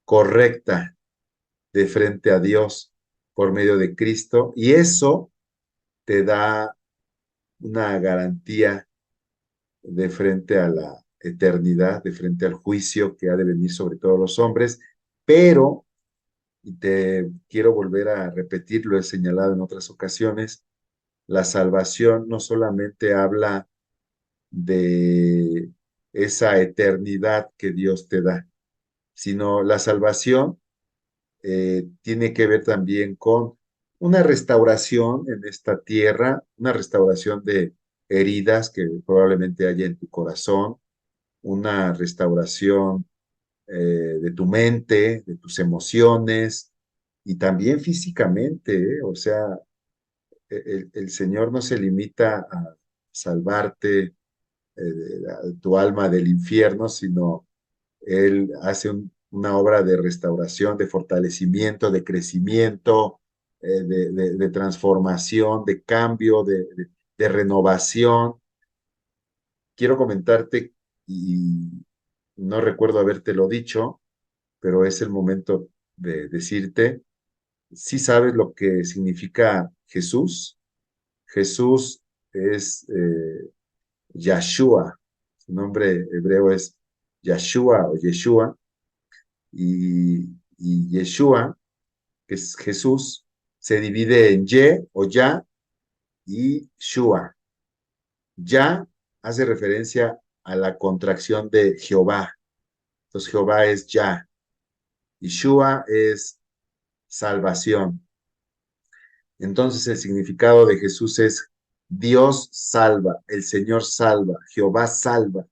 correcta de frente a Dios por medio de Cristo y eso te da una garantía de frente a la eternidad, de frente al juicio que ha de venir sobre todos los hombres, pero, y te quiero volver a repetir, lo he señalado en otras ocasiones, la salvación no solamente habla de esa eternidad que Dios te da, sino la salvación tiene que ver también con una restauración en esta tierra, una restauración de heridas que probablemente haya en tu corazón, una restauración de tu mente, de tus emociones y también físicamente, o sea, el Señor no se limita a salvarte tu alma del infierno, sino Él hace una obra de restauración, de fortalecimiento, de crecimiento, de transformación, de cambio, de renovación. Quiero comentarte, y no recuerdo habértelo dicho, pero es el momento de decirte, ¿sí sabes lo que significa Jesús? Jesús es Yahshua, su nombre hebreo es Yahshua o Yeshua, y Yeshua, que es Jesús, se divide en Ye o Ya y Shua. Ya hace referencia a la contracción de Jehová. Entonces Jehová es Ya y Shua es salvación. Entonces el significado de Jesús es Dios salva, el Señor salva, Jehová salva.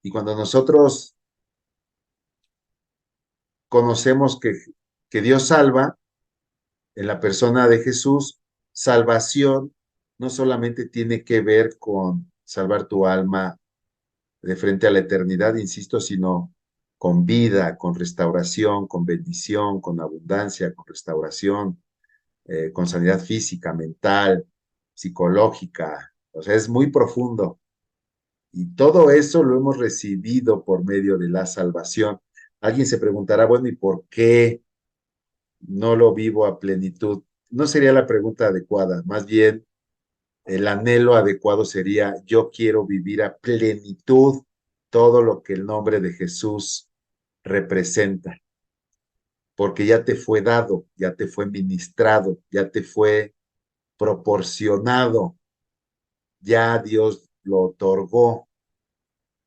Y cuando nosotros conocemos que Dios salva en la persona de Jesús, salvación no solamente tiene que ver con salvar tu alma de frente a la eternidad, insisto, sino con vida, con restauración, con bendición, con abundancia, con restauración, con sanidad física, mental, psicológica. O sea, es muy profundo. Y todo eso lo hemos recibido por medio de la salvación. Alguien se preguntará, bueno, ¿y por qué no lo vivo a plenitud? No sería la pregunta adecuada, más bien el anhelo adecuado sería, yo quiero vivir a plenitud todo lo que el nombre de Jesús representa, porque ya te fue dado, ya te fue ministrado, ya te fue proporcionado, ya Dios lo otorgó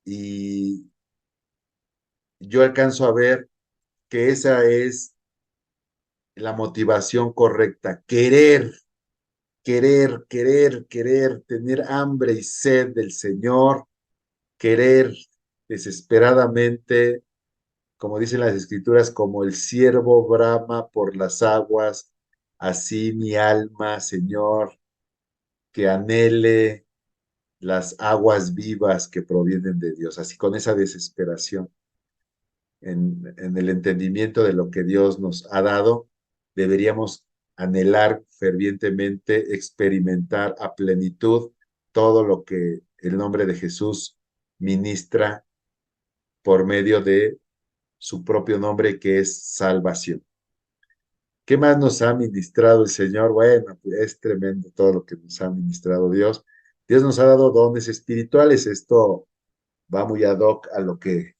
y yo alcanzo a ver que esa es la motivación correcta, querer, tener hambre y sed del Señor, querer desesperadamente, como dicen las escrituras, como el ciervo brama por las aguas, así mi alma, Señor, que anhele las aguas vivas que provienen de Dios, así con esa desesperación en el entendimiento de lo que Dios nos ha dado, deberíamos anhelar fervientemente, experimentar a plenitud todo lo que el nombre de Jesús ministra por medio de su propio nombre, que es salvación. ¿Qué más nos ha ministrado el Señor? Bueno, pues es tremendo todo lo que nos ha ministrado Dios. Dios nos ha dado dones espirituales. Esto va muy ad hoc a lo que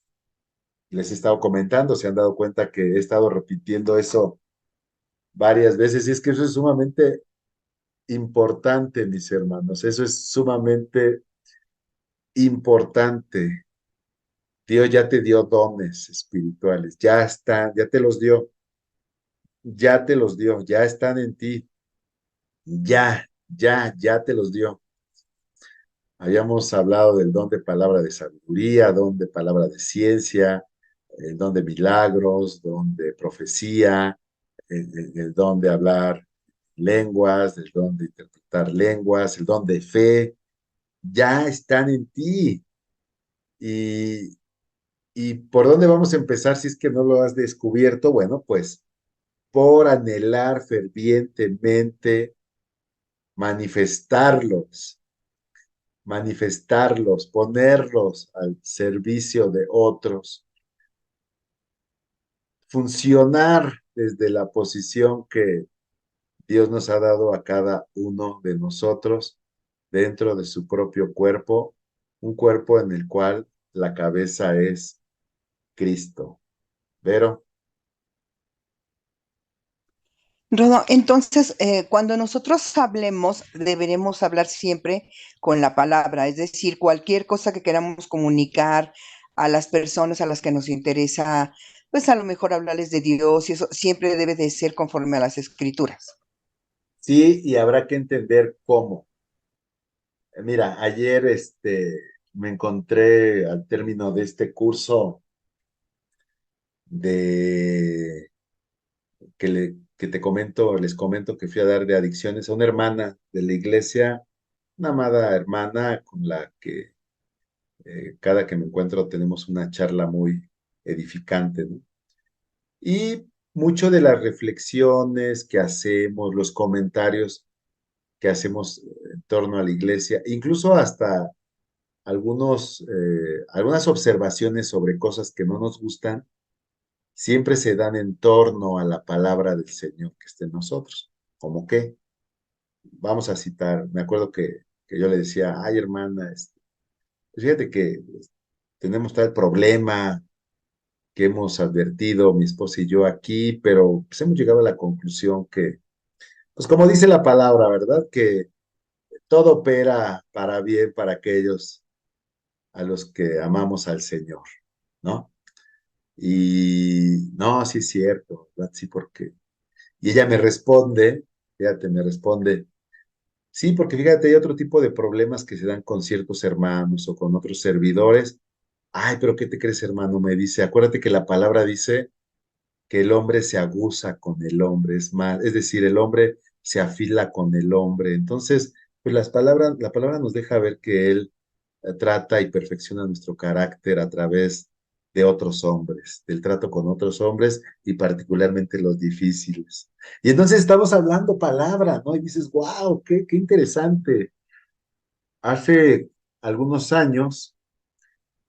les he estado comentando. Se han dado cuenta que he estado repitiendo eso varias veces y es que eso es sumamente importante, mis hermanos. Eso es sumamente importante. Dios ya te dio dones espirituales. Ya están, ya te los dio. Ya te los dio. Ya están en ti. Ya te los dio. Habíamos hablado del don de palabra de sabiduría, don de palabra de ciencia, el don de milagros, don de profecía, el don de hablar lenguas, el don de interpretar lenguas, el don de fe. Ya están en ti. ¿Y, y por dónde vamos a empezar si es que no lo has descubierto? Bueno, pues por anhelar fervientemente manifestarlos, manifestarlos, ponerlos al servicio de otros, funcionar desde la posición que Dios nos ha dado a cada uno de nosotros dentro de su propio cuerpo, un cuerpo en el cual la cabeza es Cristo. Vero. Rodo, entonces, cuando nosotros hablemos, deberemos hablar siempre con la palabra, es decir, cualquier cosa que queramos comunicar a las personas a las que nos interesa, pues a lo mejor hablarles de Dios y eso siempre debe de ser conforme a las escrituras. Sí, y habrá que entender cómo. Mira, ayer me encontré al término de este curso de que te comento, les comento que fui a dar de adicciones a una hermana de la iglesia, una amada hermana con la que cada que me encuentro tenemos una charla muy edificante, ¿no? Y mucho de las reflexiones que hacemos, los comentarios que hacemos en torno a la iglesia, incluso hasta algunas observaciones sobre cosas que no nos gustan, siempre se dan en torno a la palabra del Señor que está en nosotros. ¿Cómo qué? Vamos a citar, me acuerdo que yo le decía, ay hermana, pues fíjate que tenemos tal problema que hemos advertido mi esposa y yo aquí, pero pues hemos llegado a la conclusión que, pues como dice la palabra, ¿verdad? Que todo opera para bien para aquellos a los que amamos al Señor, ¿no? Y no, sí es cierto, ¿verdad? Sí, porque. Y ella me responde, fíjate, me responde, sí, porque fíjate, hay otro tipo de problemas que se dan con ciertos hermanos o con otros servidores. Ay, pero ¿qué te crees, hermano? Me dice, acuérdate que la palabra dice que el hombre se aguza con el hombre, es más, es decir, el hombre se afila con el hombre. Entonces, pues la palabra nos deja ver que él trata y perfecciona nuestro carácter a través de otros hombres, del trato con otros hombres y particularmente los difíciles. Y entonces estamos hablando palabra, ¿no? Y dices, wow, qué interesante. Hace algunos años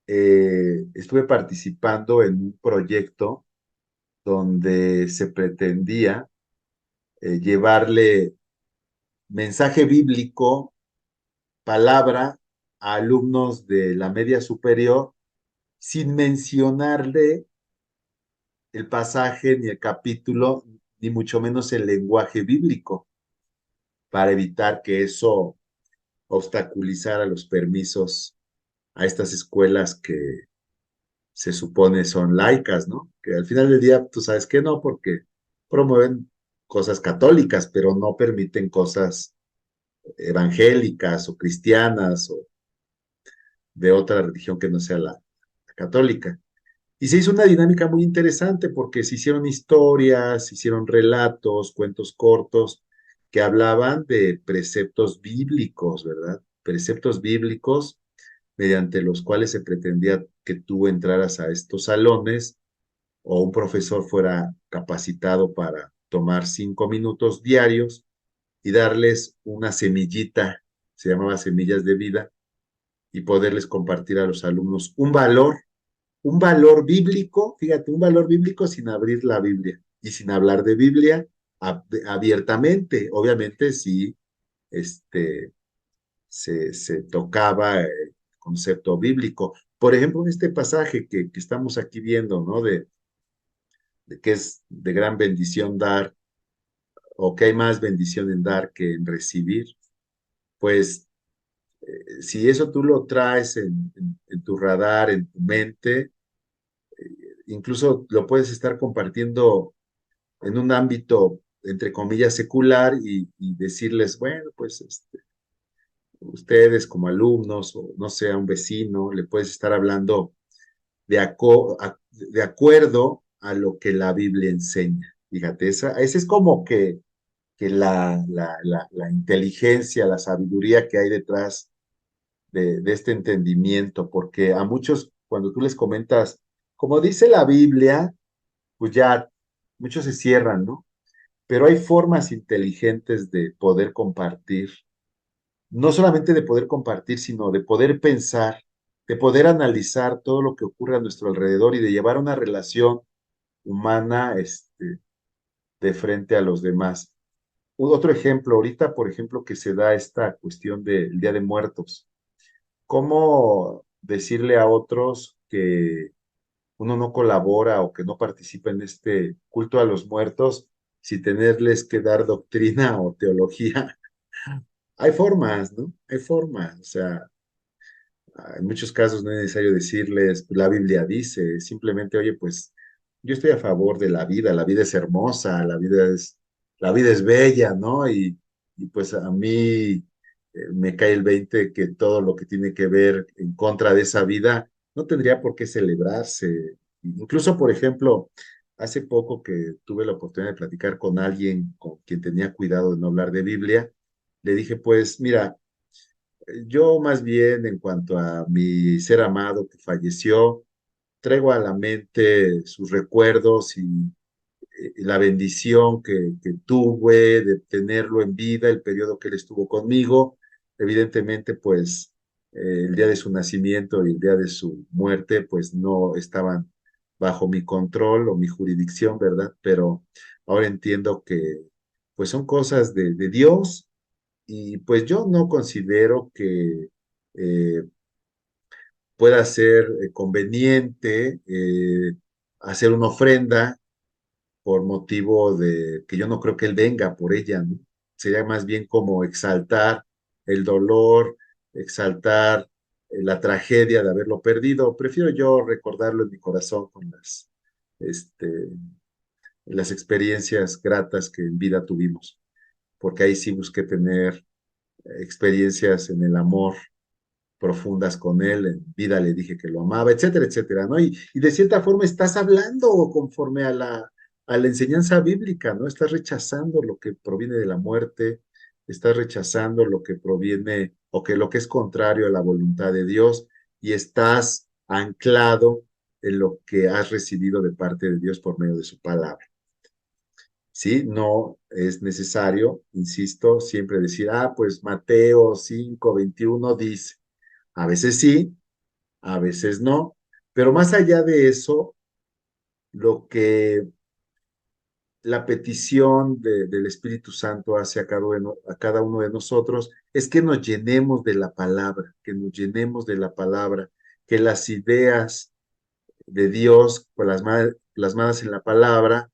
estuve participando en un proyecto donde se pretendía llevarle mensaje bíblico, palabra a alumnos de la media superior sin mencionarle el pasaje ni el capítulo, ni mucho menos el lenguaje bíblico, para evitar que eso obstaculizara los permisos a estas escuelas que se supone son laicas, ¿no? Que al final del día, tú sabes que no, porque promueven cosas católicas, pero no permiten cosas evangélicas o cristianas o de otra religión que no sea la católica. Y se hizo una dinámica muy interesante porque se hicieron historias, se hicieron relatos, cuentos cortos que hablaban de preceptos bíblicos, ¿verdad? Preceptos bíblicos mediante los cuales se pretendía que tú entraras a estos salones o un profesor fuera capacitado para tomar 5 minutos diarios y darles una semillita, se llamaba Semillas de Vida, y poderles compartir a los alumnos un valor bíblico, fíjate, un valor bíblico sin abrir la Biblia y sin hablar de Biblia abiertamente. Obviamente, sí, este, se tocaba el concepto bíblico. Por ejemplo, en este pasaje que estamos aquí viendo, ¿no? De que es de gran bendición dar, o que hay más bendición en dar que en recibir, pues si eso tú lo traes en tu radar, en tu mente, incluso lo puedes estar compartiendo en un ámbito, entre comillas, secular y decirles, bueno, pues ustedes como alumnos o no sé, a un vecino, le puedes estar hablando de acuerdo a lo que la Biblia enseña. Fíjate, esa es como que la inteligencia, la sabiduría que hay detrás de este entendimiento, porque a muchos, cuando tú les comentas, como dice la Biblia, pues ya muchos se cierran, ¿no? Pero hay formas inteligentes de poder compartir, no solamente de poder compartir, sino de poder pensar, de poder analizar todo lo que ocurre a nuestro alrededor y de llevar una relación humana, de frente a los demás. Otro ejemplo, ahorita, por ejemplo, que se da esta cuestión del Día de Muertos. ¿Cómo decirle a otros que uno no colabora o que no participa en este culto a los muertos sin tenerles que dar doctrina o teología? Hay formas, ¿no? Hay formas. O sea, en muchos casos no es necesario decirles, la Biblia dice, simplemente, oye, pues yo estoy a favor de la vida es hermosa, la vida es bella, ¿no? Y pues a mí me cae el 20 que todo lo que tiene que ver en contra de esa vida no tendría por qué celebrarse. Incluso, por ejemplo, hace poco que tuve la oportunidad de platicar con alguien con quien tenía cuidado de no hablar de Biblia, le dije, pues mira, yo más bien en cuanto a mi ser amado que falleció, traigo a la mente sus recuerdos y la bendición que tuve de tenerlo en vida, el periodo que él estuvo conmigo. Evidentemente, pues el día de su nacimiento y el día de su muerte, pues no estaban bajo mi control o mi jurisdicción, ¿verdad? Pero ahora entiendo que pues son cosas de Dios y pues yo no considero que eh, pueda ser conveniente hacer una ofrenda por motivo de que yo no creo que él venga por ella, ¿no? Sería más bien como exaltar el dolor, exaltar la tragedia de haberlo perdido. Prefiero yo recordarlo en mi corazón con este, las experiencias gratas que en vida tuvimos, porque ahí sí busqué tener experiencias en el amor profundas con él, en vida le dije que lo amaba, etcétera, etcétera, ¿no? Y de cierta forma estás hablando conforme a la enseñanza bíblica, ¿no? Estás rechazando lo que proviene de la muerte, estás rechazando lo que proviene o que lo que es contrario a la voluntad de Dios y estás anclado en lo que has recibido de parte de Dios por medio de su palabra. Sí, no es necesario, insisto, siempre decir, pues Mateo 5:21 dice, a veces sí, a veces no, pero más allá de eso, lo que la petición del Espíritu Santo hace a cada uno de nosotros es que nos llenemos de la palabra, que nos llenemos de la palabra, que las ideas de Dios plasmadas en la palabra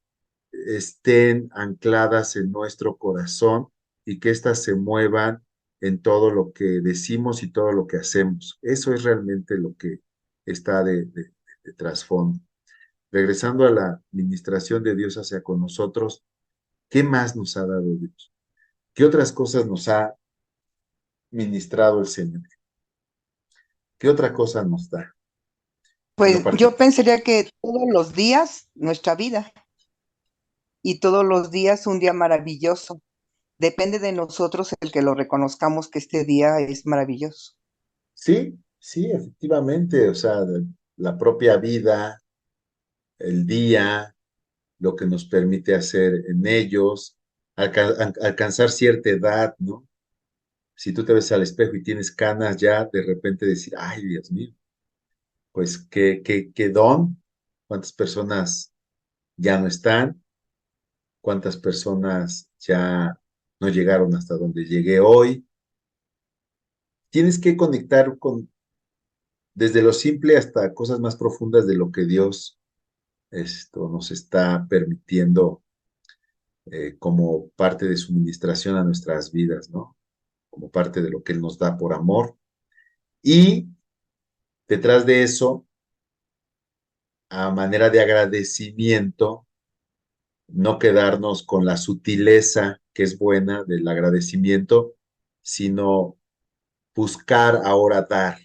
estén ancladas en nuestro corazón y que éstas se muevan en todo lo que decimos y todo lo que hacemos. Eso es realmente lo que está de trasfondo. Regresando a la administración de Dios hacia con nosotros, ¿qué más nos ha dado Dios? ¿Qué otras cosas nos ha ministrado el Señor? ¿Qué otra cosa nos da? En lo Pues yo particular. pensaría que todos los días nuestra vida y todos los días un día maravilloso. Depende de nosotros el que lo reconozcamos que este día es maravilloso. Sí, sí, efectivamente, o sea, la propia vida, el día, lo que nos permite hacer en ellos, alcanzar cierta edad, ¿no? Si tú te ves al espejo y tienes canas, ya de repente decir, ay, Dios mío, pues qué don, cuántas personas ya no están, cuántas personas ya no llegaron hasta donde llegué hoy. Tienes que conectar con, desde lo simple hasta cosas más profundas de lo que Dios nos está permitiendo como parte de su ministración a nuestras vidas, ¿no? Como parte de lo que Él nos da por amor. Y detrás de eso, a manera de agradecimiento, no quedarnos con la sutileza que es buena del agradecimiento, sino buscar ahora dar,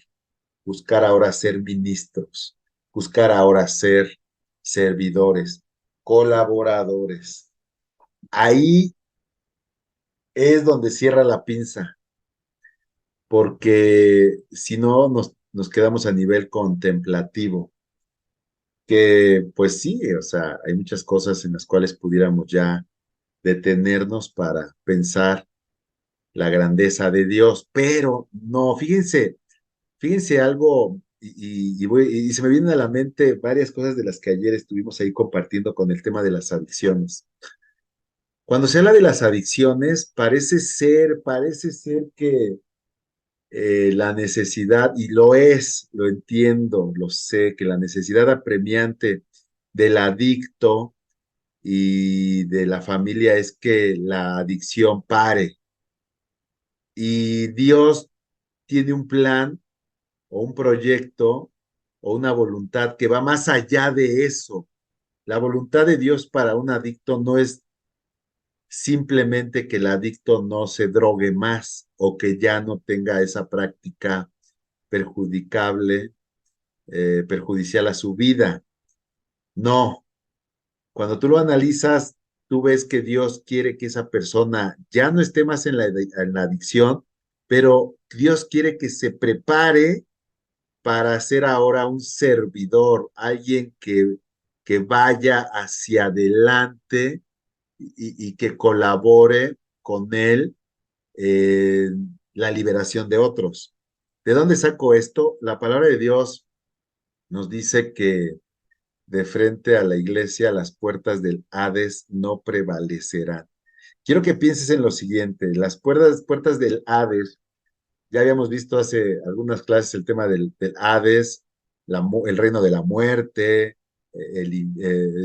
buscar ahora ser ministros, buscar ahora ser servidores, colaboradores. Ahí es donde cierra la pinza, porque si no nos quedamos a nivel contemplativo, que pues sí, o sea, hay muchas cosas en las cuales pudiéramos ya detenernos para pensar la grandeza de Dios, pero no, fíjense algo, y se me vienen a la mente varias cosas de las que ayer estuvimos ahí compartiendo con el tema de las adicciones. Cuando se habla de las adicciones, parece ser que la necesidad, y lo es, lo entiendo, lo sé, que la necesidad apremiante del adicto y de la familia es que la adicción pare. Y Dios tiene un plan o un proyecto o una voluntad que va más allá de eso. La voluntad de Dios para un adicto no es simplemente que el adicto no se drogue más o que ya no tenga esa práctica perjudicable, perjudicial a su vida. No, cuando tú lo analizas, tú ves que Dios quiere que esa persona ya no esté más en la adicción, pero Dios quiere que se prepare para ser ahora un servidor, alguien que vaya hacia adelante y que colabore con él en la liberación de otros. ¿De dónde saco esto? La palabra de Dios nos dice que de frente a la iglesia las puertas del Hades no prevalecerán. Quiero que pienses en lo siguiente, las puertas del Hades, ya habíamos visto hace algunas clases el tema del Hades, el reino de la muerte,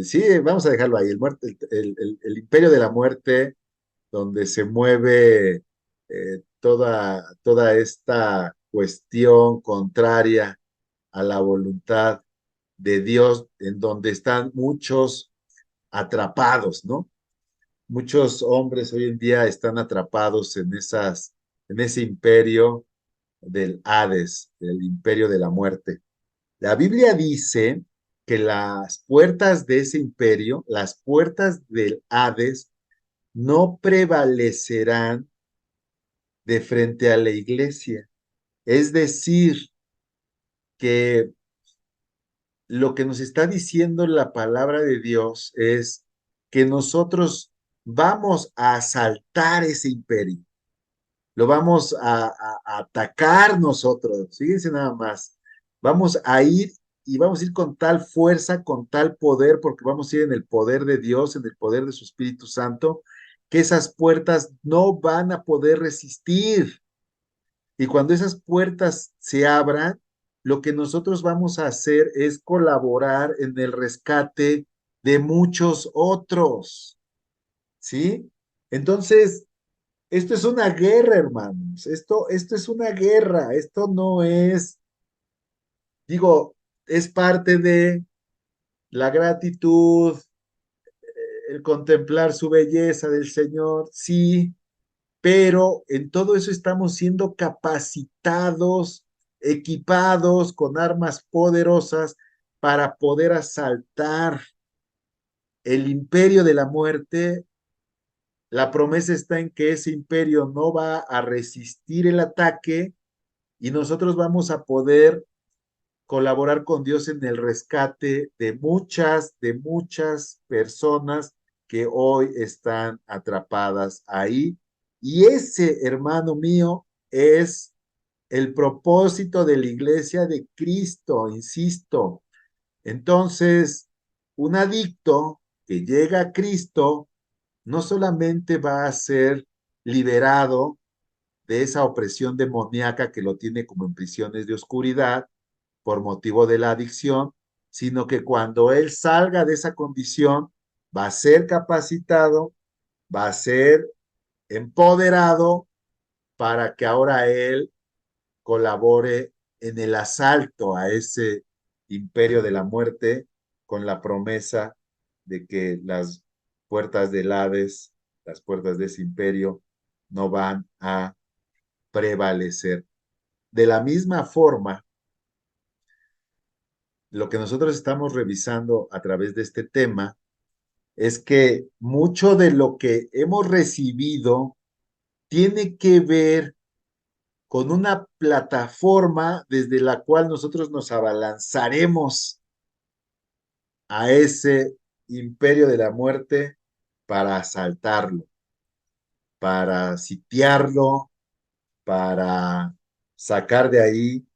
sí, vamos a dejarlo ahí, el imperio de la muerte, donde se mueve toda esta cuestión contraria a la voluntad de Dios, en donde están muchos atrapados, ¿no? Muchos hombres hoy en día están atrapados en ese imperio del Hades, del imperio de la muerte. La Biblia dice que las puertas de ese imperio, las puertas del Hades, no prevalecerán de frente a la iglesia. Es decir, que lo que nos está diciendo la palabra de Dios es que nosotros vamos a asaltar ese imperio, lo vamos a atacar nosotros, fíjense nada más, vamos a ir y vamos a ir con tal fuerza, con tal poder, porque vamos a ir en el poder de Dios, en el poder de su Espíritu Santo, que esas puertas no van a poder resistir. Y cuando esas puertas se abran, lo que nosotros vamos a hacer es colaborar en el rescate de muchos otros, ¿sí? Entonces, esto es una guerra, hermanos. Esto es una guerra. Esto no es, digo, es parte de la gratitud, el contemplar su belleza del Señor, sí, pero en todo eso estamos siendo capacitados, equipados con armas poderosas para poder asaltar el imperio de la muerte. La promesa está en que ese imperio no va a resistir el ataque y nosotros vamos a poder colaborar con Dios en el rescate de muchas personas que hoy están atrapadas ahí. Y ese, hermano mío, es el propósito de la iglesia de Cristo, insisto. Entonces, un adicto que llega a Cristo no solamente va a ser liberado de esa opresión demoníaca que lo tiene como en prisiones de oscuridad por motivo de la adicción, sino que cuando él salga de esa condición, va a ser capacitado, va a ser empoderado para que ahora él colabore en el asalto a ese imperio de la muerte con la promesa de que las puertas del Hades, las puertas de ese imperio, no van a prevalecer. De la misma forma, lo que nosotros estamos revisando a través de este tema es que mucho de lo que hemos recibido tiene que ver con una plataforma desde la cual nosotros nos abalanzaremos a ese imperio de la muerte para asaltarlo, para sitiarlo, para sacar de ahí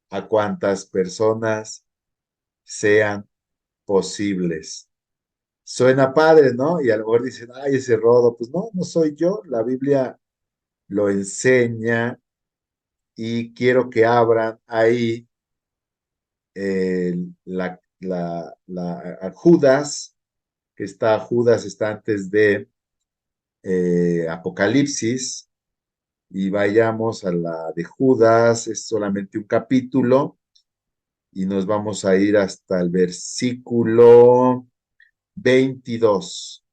a cuantas personas sean posibles. Suena padre, ¿no? Y a lo mejor dicen, ay, ese rodo, pues no, no soy yo, la Biblia lo enseña y quiero que abran ahí a Judas, que está, Judas está antes de Apocalipsis, y vayamos a la de Judas, es solamente un capítulo, y nos vamos a ir hasta el versículo 22.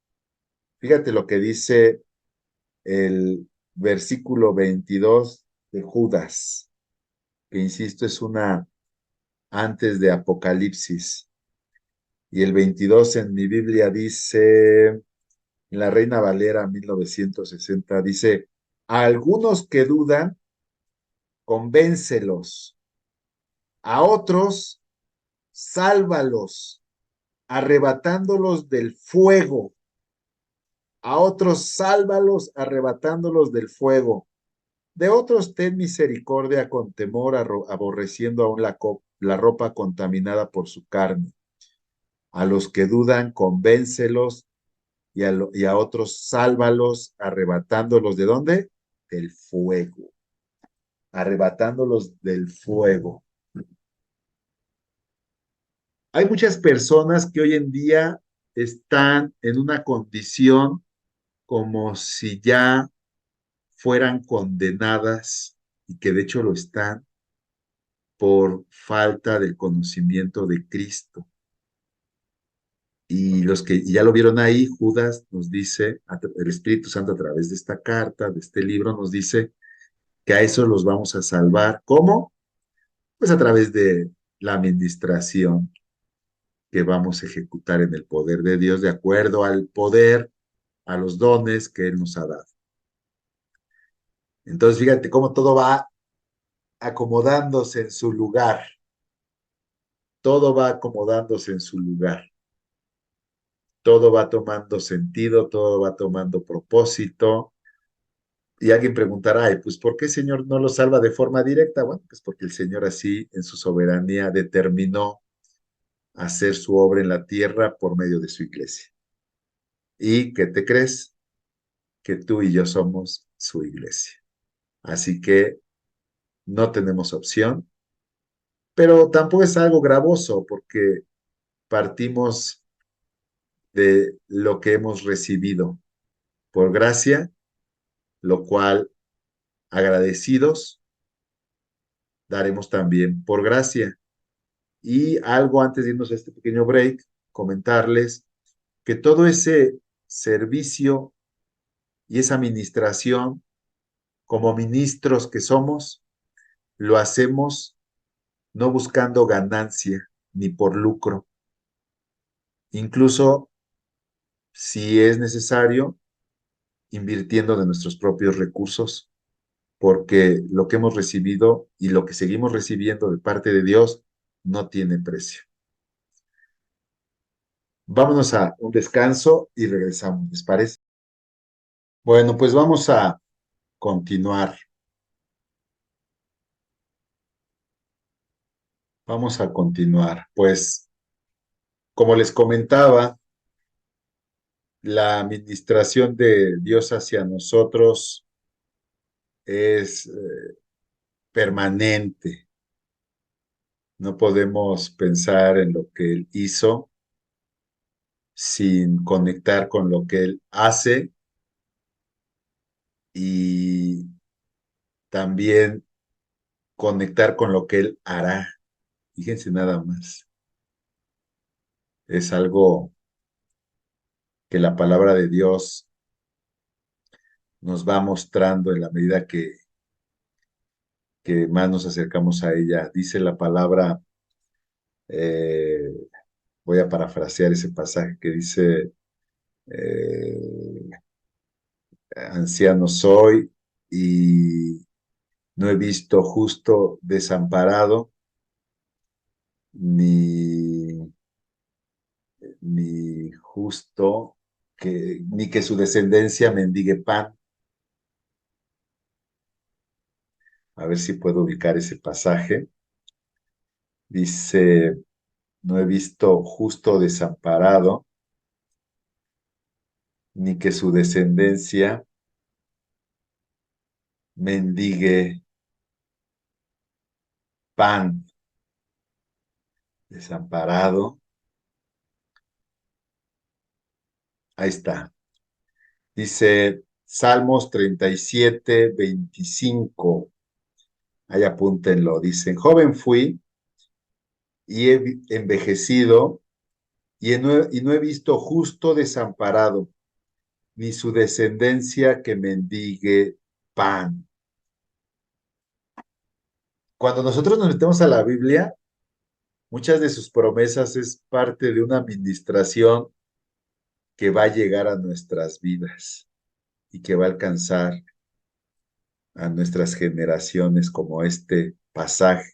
Fíjate lo que dice el versículo 22 de Judas, que insisto es una antes de Apocalipsis. Y el 22 en mi Biblia dice, en la Reina Valera 1960, dice, a algunos que dudan, convéncelos, a otros, sálvalos, arrebatándolos del fuego, a otros, sálvalos, arrebatándolos del fuego. De otros ten misericordia con temor, aborreciendo aún la ropa contaminada por su carne. A los que dudan, convéncelos, y a otros sálvalos, arrebatándolos ¿de dónde? Del fuego. Arrebatándolos del fuego. Hay muchas personas que hoy en día están en una condición como si ya fueran condenadas y que de hecho lo están por falta del conocimiento de Cristo. Y los que ya lo vieron ahí, Judas nos dice, el Espíritu Santo a través de esta carta, de este libro, nos dice que a eso los vamos a salvar. ¿Cómo? Pues a través de la administración que vamos a ejecutar en el poder de Dios, de acuerdo al poder, a los dones que Él nos ha dado. Entonces, fíjate cómo todo va acomodándose en su lugar. Todo va acomodándose en su lugar. Todo va tomando sentido, todo va tomando propósito. Y alguien preguntará, ay, pues ¿por qué el Señor no lo salva de forma directa? Bueno, pues porque el Señor así en su soberanía determinó hacer su obra en la tierra por medio de su iglesia. ¿Y qué te crees? Que tú y yo somos su iglesia. Así que no tenemos opción, pero tampoco es algo gravoso porque partimos de lo que hemos recibido por gracia, lo cual agradecidos daremos también por gracia. Y algo antes de irnos a este pequeño break, comentarles que todo ese servicio y esa administración como ministros que somos, lo hacemos no buscando ganancia ni por lucro. Incluso si es necesario, invirtiendo de nuestros propios recursos, porque lo que hemos recibido y lo que seguimos recibiendo de parte de Dios no tiene precio. Vámonos a un descanso y regresamos, ¿les parece? Bueno, pues vamos a continuar. Vamos a continuar. Pues, como les comentaba, la administración de Dios hacia nosotros es permanente. No podemos pensar en lo que Él hizo sin conectar con lo que Él hace y también conectar con lo que Él hará. Fíjense nada más. Es algo que la palabra de Dios nos va mostrando en la medida que más nos acercamos a ella. Dice la palabra, eh, voy a parafrasear ese pasaje que dice, anciano soy y no he visto justo desamparado, ni, ni justo, ni que su descendencia mendigue pan. A ver si puedo ubicar ese pasaje. Dice, no he visto justo desamparado, ni que su descendencia mendigue pan. Desamparado. Ahí está. Dice Salmos 37, 25. Ahí apúntenlo. Dicen, joven fui y he envejecido y no he visto justo desamparado, ni su descendencia que mendigue pan. Cuando nosotros nos metemos a la Biblia, muchas de sus promesas es parte de una administración que va a llegar a nuestras vidas y que va a alcanzar a nuestras generaciones como este pasaje.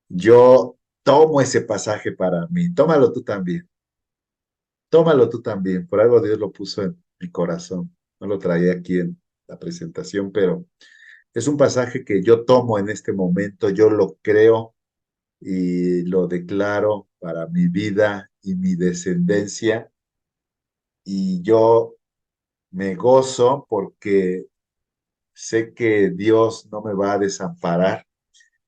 Yo tomo ese pasaje para mí. Tómalo tú también. Tómalo tú también. Por algo Dios lo puso en mi corazón. No lo traía aquí en la presentación, pero es un pasaje que yo tomo en este momento. Yo lo creo y lo declaro para mi vida y mi descendencia. Y yo me gozo porque sé que Dios no me va a desamparar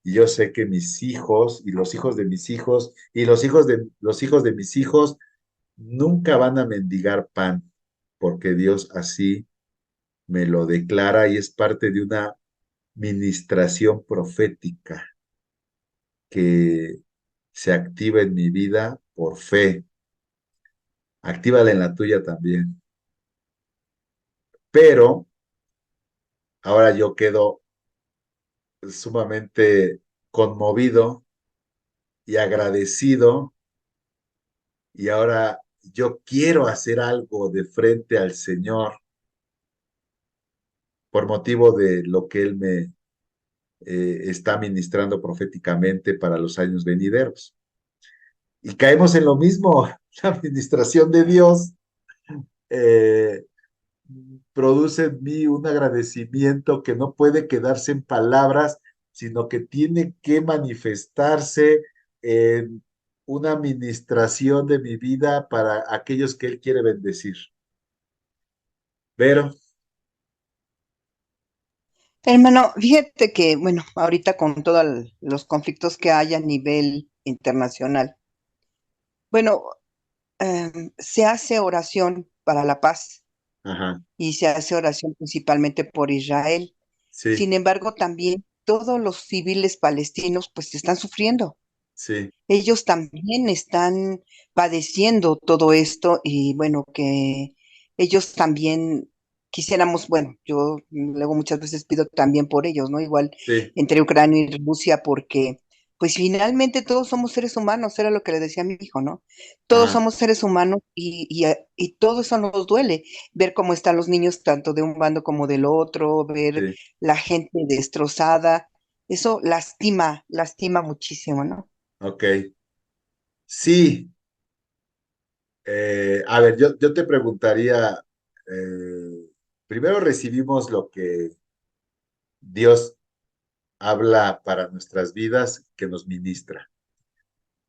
y yo sé que mis hijos y los hijos de mis hijos y los hijos de mis hijos nunca van a mendigar pan, porque Dios así me lo declara y es parte de una ministración profética que se activa en mi vida por fe. Actívala en la tuya también. Pero ahora yo quedo sumamente conmovido y agradecido y ahora yo quiero hacer algo de frente al Señor por motivo de lo que Él me está ministrando proféticamente para los años venideros. Y caemos en lo mismo, la administración de Dios eh, produce en mí un agradecimiento que no puede quedarse en palabras, sino que tiene que manifestarse en una administración de mi vida para aquellos que Él quiere bendecir. Pero, Hermano, fíjate que, bueno, ahorita con todos los conflictos que hay a nivel internacional, bueno, se hace oración para la paz ajá, y se hace oración principalmente por Israel. sí, Sin embargo, también todos los civiles palestinos pues están sufriendo. sí, Ellos también están padeciendo todo esto y bueno, que ellos también quisiéramos, bueno, yo luego muchas veces pido también por ellos, ¿no? Igual sí, entre Ucrania y Rusia, porque pues finalmente todos somos seres humanos, era lo que le decía a mi hijo, ¿no? Todos ajá, somos seres humanos y todo eso nos duele, ver cómo están los niños tanto de un bando como del otro, ver sí. la gente destrozada, eso lastima, lastima muchísimo, ¿no? Ok. Sí, a ver, yo te preguntaría, primero recibimos lo que Dios habla para nuestras vidas, que nos ministra.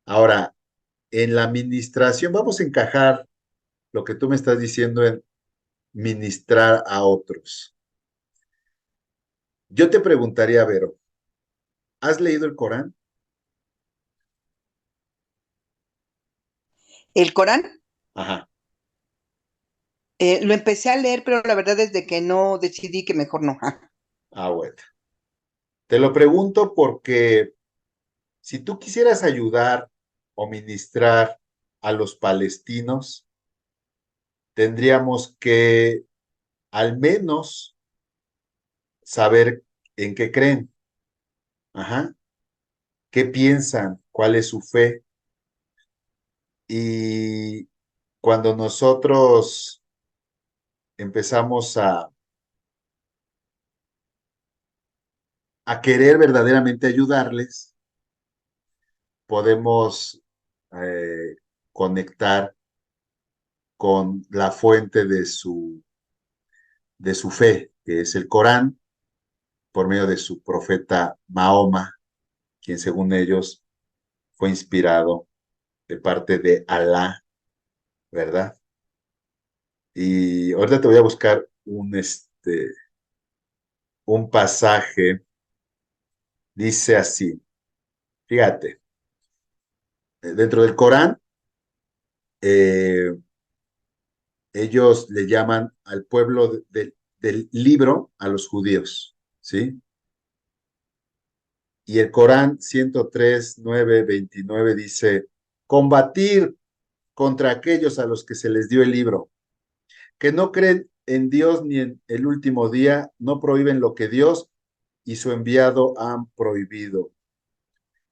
Ahora, en la administración vamos a encajar lo que tú me estás diciendo en ministrar a otros. Yo te preguntaría, Vero, ¿has leído el Corán? El Corán, Ajá. lo empecé a leer, pero la verdad es de que no decidí que mejor no. Bueno. Te lo pregunto porque si tú quisieras ayudar o ministrar a los palestinos, tendríamos que al menos saber en qué creen, ajá, qué piensan, cuál es su fe. Y cuando nosotros empezamos a querer verdaderamente ayudarles, podemos eh, conectar con la fuente de su fe, que es el Corán, por medio de su profeta Mahoma, quien según ellos fue inspirado de parte de Alá, ¿verdad? Y ahorita te voy a buscar un pasaje, dice así, fíjate, dentro del Corán, eh, ellos le llaman al pueblo del libro a los judíos, ¿sí? Y el Corán 103, 9, 29 dice, combatir contra aquellos a los que se les dio el libro, que no creen en Dios ni en el último día, no prohíben lo que Dios y su enviado han prohibido,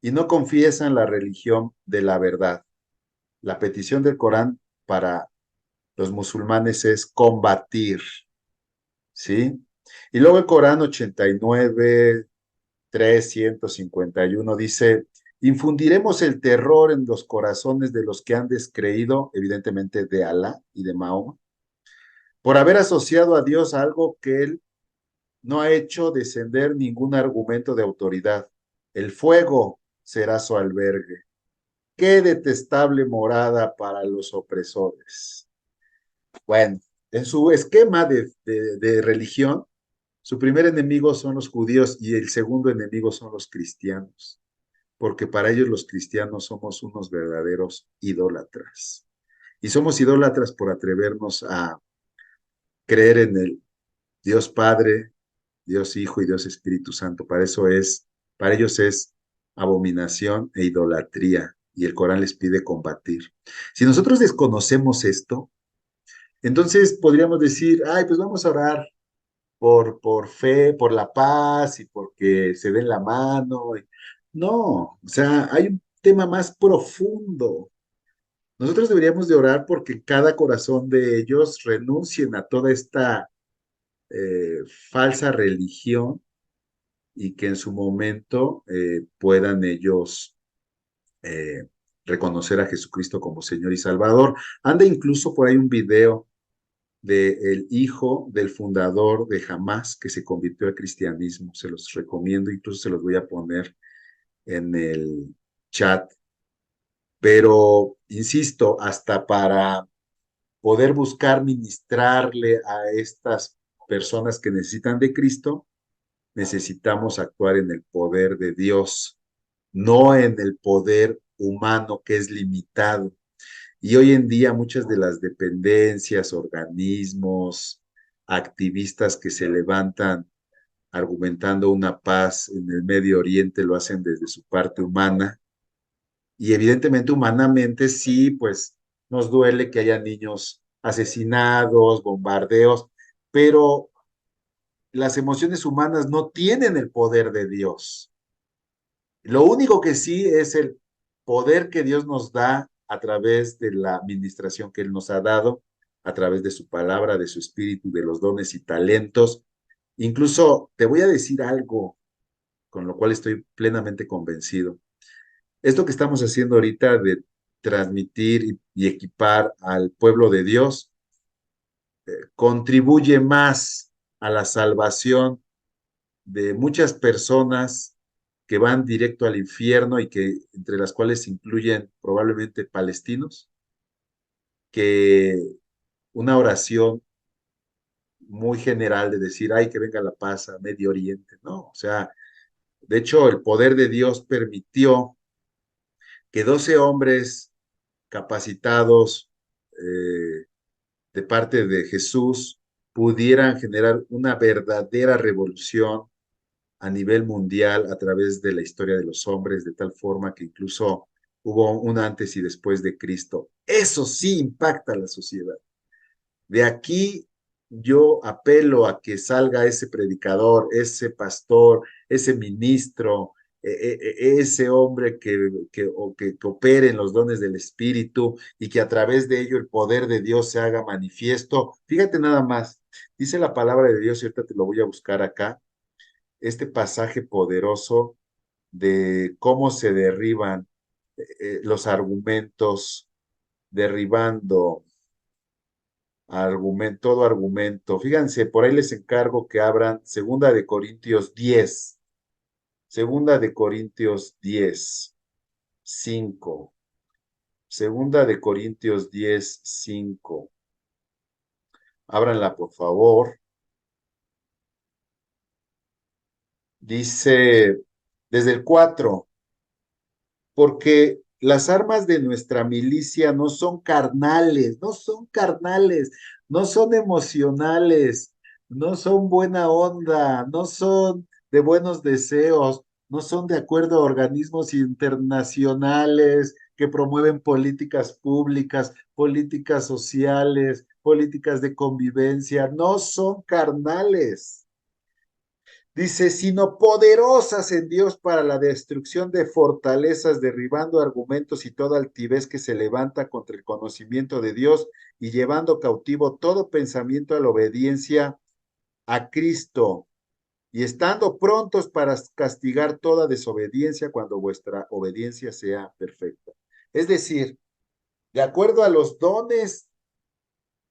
y no confiesan la religión de la verdad. La petición del Corán para los musulmanes es combatir, ¿sí? Y luego el Corán 89, 351 dice, infundiremos el terror en los corazones de los que han descreído, evidentemente de Alá y de Mahoma, por haber asociado a Dios a algo que él no ha hecho descender ningún argumento de autoridad. El fuego será su albergue. Qué detestable morada para los opresores. Bueno, en su esquema de religión, su primer enemigo son los judíos y el segundo enemigo son los cristianos, porque para ellos los cristianos somos unos verdaderos idólatras. Y somos idólatras por atrevernos a creer en el Dios Padre, Dios Hijo y Dios Espíritu Santo. Para ellos es abominación e idolatría y el Corán les pide combatir. Si nosotros desconocemos esto, entonces podríamos decir, ay, pues vamos a orar por fe, por la paz y porque se den la mano. No, o sea, hay un tema más profundo. Nosotros deberíamos de orar porque cada corazón de ellos renuncien a toda esta eh, falsa religión y que en su momento puedan ellos eh, reconocer a Jesucristo como Señor y Salvador. Anda incluso por ahí un video del hijo del fundador de Hamas que se convirtió al cristianismo. Se los recomiendo, incluso se los voy a poner en el chat. Pero, insisto, hasta para poder buscar ministrarle a estas personas que necesitan de Cristo, necesitamos actuar en el poder de Dios, no en el poder humano que es limitado. Y hoy en día muchas de las dependencias, organismos, activistas que se levantan argumentando una paz en el Medio Oriente lo hacen desde su parte humana. Y evidentemente humanamente sí, pues nos duele que haya niños asesinados, bombardeos, pero las emociones humanas no tienen el poder de Dios. Lo único que sí es el poder que Dios nos da a través de la administración que Él nos ha dado, a través de su palabra, de su espíritu, de los dones y talentos. Incluso te voy a decir algo con lo cual estoy plenamente convencido. Esto que estamos haciendo ahorita de transmitir y equipar al pueblo de Dios contribuye más a la salvación de muchas personas que van directo al infierno y que entre las cuales se incluyen probablemente palestinos, que una oración muy general de decir, ay, que venga la paz a Medio Oriente, ¿no? O sea, de hecho, el poder de Dios permitió que 12 hombres capacitados de parte de Jesús pudieran generar una verdadera revolución a nivel mundial a través de la historia de los hombres, de tal forma que incluso hubo un antes y después de Cristo. Eso sí impacta a la sociedad. De aquí yo apelo a que salga ese predicador, ese pastor, ese ministro, ese hombre que opere en los dones del Espíritu y que a través de ello el poder de Dios se haga manifiesto. Fíjate nada más, dice la palabra de Dios, y ahorita te lo voy a buscar acá, este pasaje poderoso de cómo se derriban los argumentos, derribando todo argumento. Fíjense, por ahí les encargo que abran Segunda de Corintios 10, 5. Segunda de Corintios 10, 5. Ábranla, por favor. Dice desde el 4. Porque las armas de nuestra milicia no son emocionales, no son buena onda, no son de buenos deseos, no son de acuerdo a organismos internacionales que promueven políticas públicas, políticas sociales, políticas de convivencia, no son carnales. Dice, sino poderosas en Dios para la destrucción de fortalezas, derribando argumentos y toda altivez que se levanta contra el conocimiento de Dios y llevando cautivo todo pensamiento a la obediencia a Cristo y estando prontos para castigar toda desobediencia cuando vuestra obediencia sea perfecta. Es decir, de acuerdo a los dones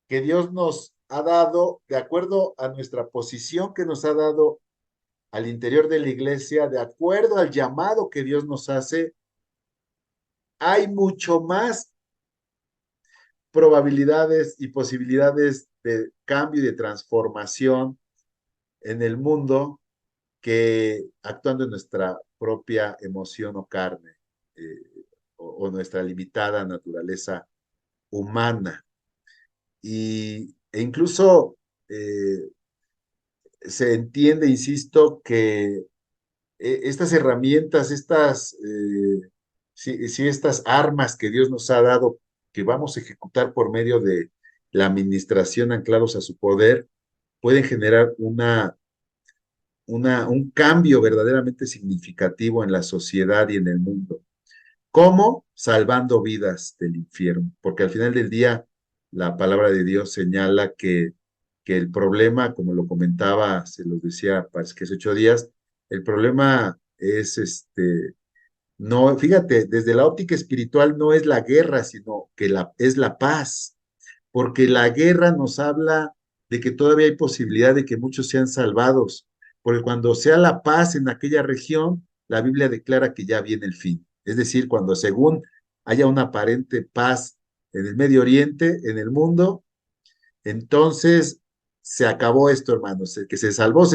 que Dios nos ha dado, de acuerdo a nuestra posición que nos ha dado al interior de la iglesia, de acuerdo al llamado que Dios nos hace, hay mucho más probabilidades y posibilidades de cambio y de transformación en el mundo que actuando en nuestra propia emoción o carne eh, o nuestra limitada naturaleza humana. E incluso se entiende, insisto, que estas herramientas, sí, estas armas que Dios nos ha dado, que vamos a ejecutar por medio de la administración anclados a su poder, pueden generar un cambio verdaderamente significativo en la sociedad y en el mundo. ¿Cómo? Salvando vidas del infierno, porque al final del día la palabra de Dios señala que el problema, como lo comentaba, se los decía, parece que hace 8 días, el problema es no, fíjate, desde la óptica espiritual no es la guerra, sino que es la paz, porque la guerra nos habla de que todavía hay posibilidad de que muchos sean salvados, porque cuando sea la paz en aquella región, la Biblia declara que ya viene el fin. Es decir, cuando según haya una aparente paz en el Medio Oriente, en el mundo, entonces se acabó esto, hermanos. El que se salvó,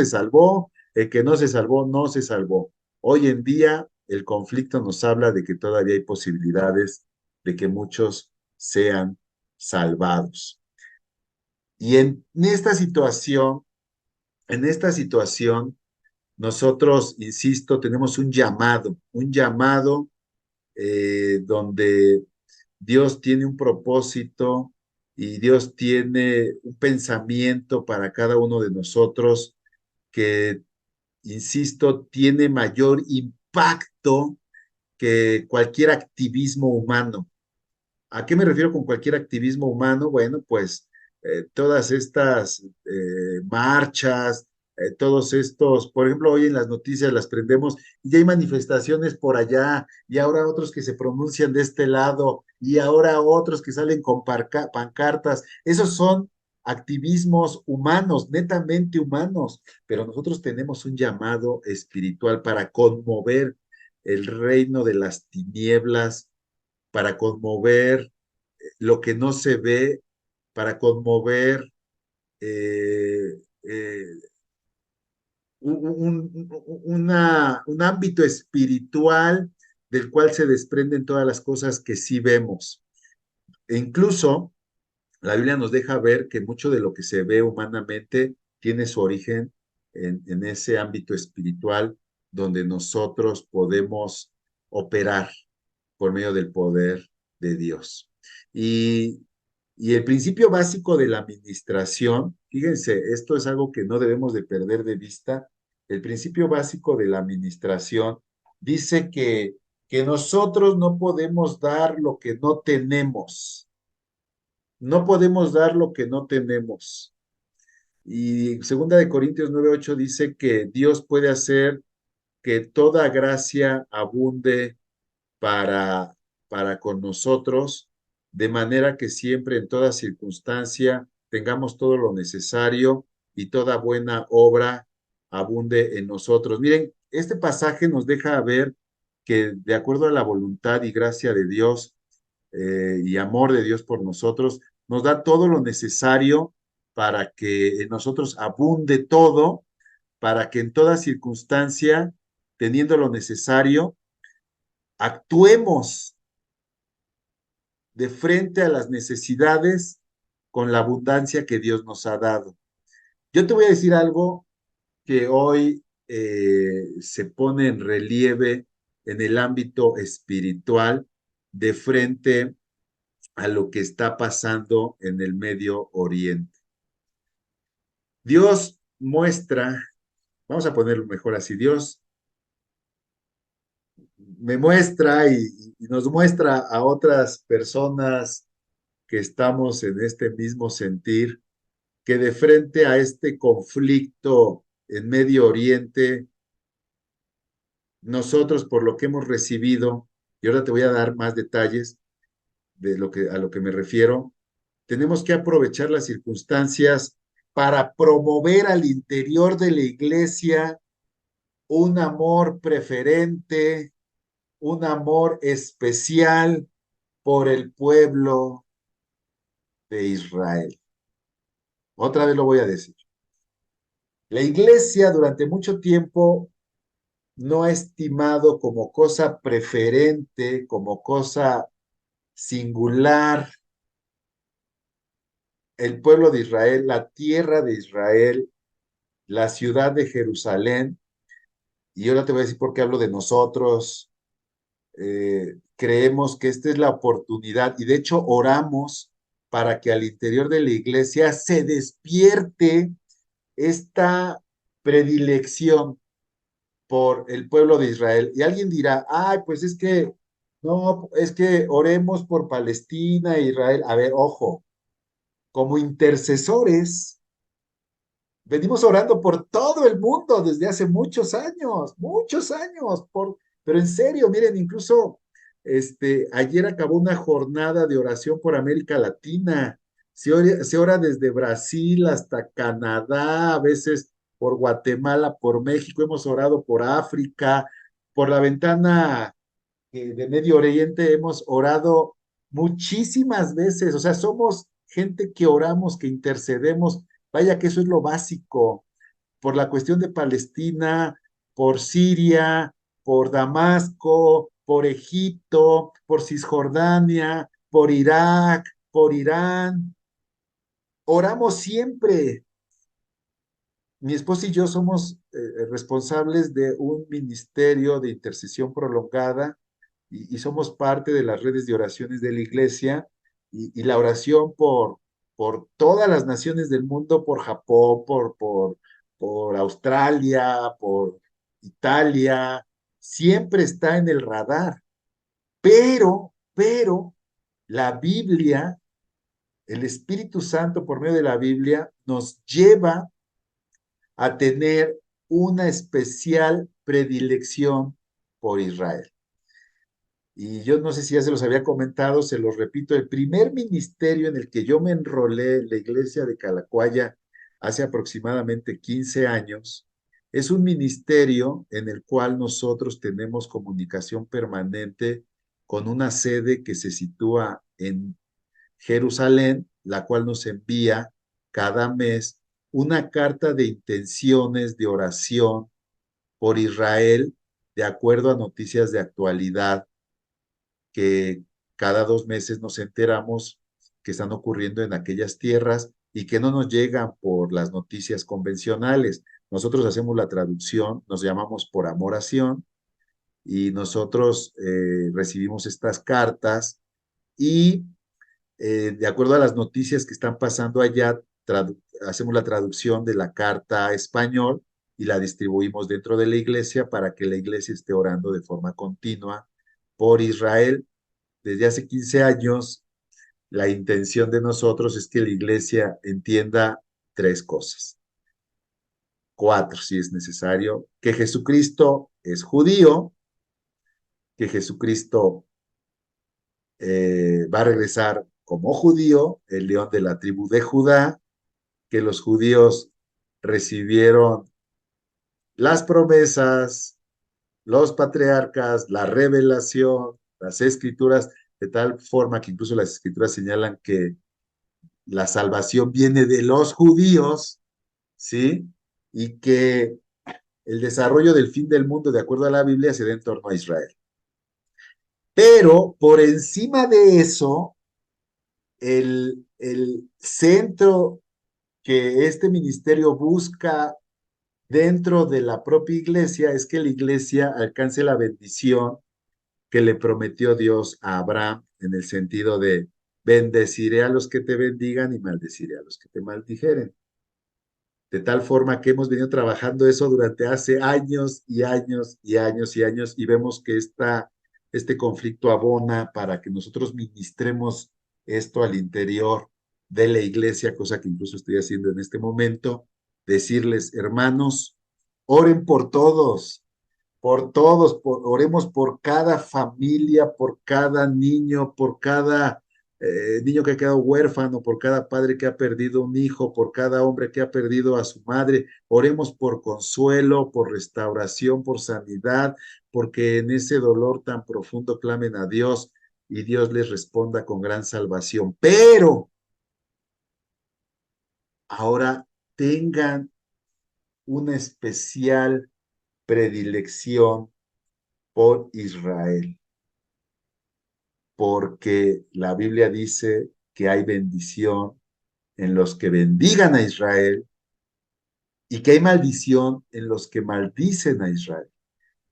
el que no se salvó, no se salvó. Hoy en día el conflicto nos habla de que todavía hay posibilidades de que muchos sean salvados. Y en esta situación, nosotros, insisto, tenemos un llamado donde Dios tiene un propósito y Dios tiene un pensamiento para cada uno de nosotros que, insisto, tiene mayor impacto que cualquier activismo humano. ¿A qué me refiero con cualquier activismo humano? Bueno, pues todas estas marchas, todos estos, por ejemplo, hoy en las noticias las prendemos y ya hay manifestaciones por allá, y ahora otros que se pronuncian de este lado, y ahora otros que salen con pancartas. Esos son activismos humanos, netamente humanos, pero nosotros tenemos un llamado espiritual para conmover el reino de las tinieblas, para conmover lo que no se ve, para conmover eh, eh, un ámbito espiritual del cual se desprenden todas las cosas que sí vemos. E incluso la Biblia nos deja ver que mucho de lo que se ve humanamente tiene su origen en ese ámbito espiritual donde nosotros podemos operar por medio del poder de Dios. Y, y el principio básico de la administración, fíjense, esto es algo que no debemos de perder de vista. El principio básico de la administración dice que nosotros no podemos dar lo que no tenemos. No podemos dar lo que no tenemos. Y segunda de Corintios 9:8 dice que Dios puede hacer que toda gracia abunde para, para con nosotros, de manera que siempre en toda circunstancia tengamos todo lo necesario y toda buena obra abunde en nosotros. Miren, este pasaje nos deja ver que de acuerdo a la voluntad y gracia de Dios y amor de Dios por nosotros, nos da todo lo necesario para que en nosotros abunde todo, para que en toda circunstancia, teniendo lo necesario, actuemos de frente a las necesidades con la abundancia que Dios nos ha dado. Yo te voy a decir algo que hoy se pone en relieve en el ámbito espiritual de frente a lo que está pasando en el Medio Oriente. Dios muestra, vamos a ponerlo mejor así, Dios me muestra y nos muestra a otras personas que estamos en este mismo sentir, que de frente a este conflicto en Medio Oriente, nosotros por lo que hemos recibido, y ahora te voy a dar más detalles de a lo que me refiero, tenemos que aprovechar las circunstancias para promover al interior de la iglesia un amor preferente, un amor especial por el pueblo de Israel. Otra vez lo voy a decir. La iglesia durante mucho tiempo no ha estimado como cosa preferente, como cosa singular, el pueblo de Israel, la tierra de Israel, la ciudad de Jerusalén. Y ahora te voy a decir por qué hablo de nosotros. Creemos que esta es la oportunidad y de hecho oramos para que al interior de la iglesia se despierte esta predilección por el pueblo de Israel. Y alguien dirá, ay, pues es que, no, es que oremos por Palestina e Israel. A ver, ojo, como intercesores, venimos orando por todo el mundo desde hace muchos años, pero en serio, miren, incluso ayer acabó una jornada de oración por América Latina. Se ora desde Brasil hasta Canadá, a veces por Guatemala, por México, hemos orado por África, por la ventana de Medio Oriente, hemos orado muchísimas veces, o sea, somos gente que oramos, que intercedemos. Vaya que eso es lo básico, por la cuestión de Palestina, por Siria, por Damasco, por Egipto, por Cisjordania, por Irak, por Irán. Oramos siempre. Mi esposa y yo somos responsables de un ministerio de intercesión prolongada y somos parte de las redes de oraciones de la iglesia y la oración por todas las naciones del mundo, por Japón, por Australia, por Italia, siempre está en el radar. Pero la Biblia, el Espíritu Santo por medio de la Biblia nos lleva a tener una especial predilección por Israel. Y yo no sé si ya se los había comentado, se los repito, el primer ministerio en el que yo me enrolé en la iglesia de Calacuaya hace aproximadamente 15 años, es un ministerio en el cual nosotros tenemos comunicación permanente con una sede que se sitúa en Jerusalén, la cual nos envía cada mes una carta de intenciones de oración por Israel, de acuerdo a noticias de actualidad que cada 2 meses nos enteramos que están ocurriendo en aquellas tierras y que no nos llegan por las noticias convencionales. Nosotros hacemos la traducción, nos llamamos por amoración y nosotros recibimos estas cartas y de acuerdo a las noticias que están pasando allá, hacemos la traducción de la carta a español y la distribuimos dentro de la iglesia para que la iglesia esté orando de forma continua por Israel. Desde hace 15 años, la intención de nosotros es que la iglesia entienda tres cosas, cuatro si es necesario: que Jesucristo es judío, que Jesucristo va a regresar como judío, el león de la tribu de Judá, que los judíos recibieron las promesas, los patriarcas, la revelación, las escrituras, de tal forma que incluso las escrituras señalan que la salvación viene de los judíos, ¿sí? Y que el desarrollo del fin del mundo, de acuerdo a la Biblia, se da en torno a Israel. Pero por encima de eso, el centro que este ministerio busca dentro de la propia iglesia es que la iglesia alcance la bendición que le prometió Dios a Abraham, en el sentido de bendeciré a los que te bendigan y maldeciré a los que te maldijeren. De tal forma que hemos venido trabajando eso durante hace años y años y años y años y vemos que este conflicto abona para que nosotros ministremos esto al interior de la iglesia, cosa que incluso estoy haciendo en este momento, decirles, hermanos, oren por todos, oremos por cada familia, por cada niño, por cada niño que ha quedado huérfano, por cada padre que ha perdido un hijo, por cada hombre que ha perdido a su madre. Oremos por consuelo, por restauración, por sanidad, porque en ese dolor tan profundo clamen a Dios y Dios les responda con gran salvación. Pero ahora tengan una especial predilección por Israel, porque la Biblia dice que hay bendición en los que bendigan a Israel y que hay maldición en los que maldicen a Israel.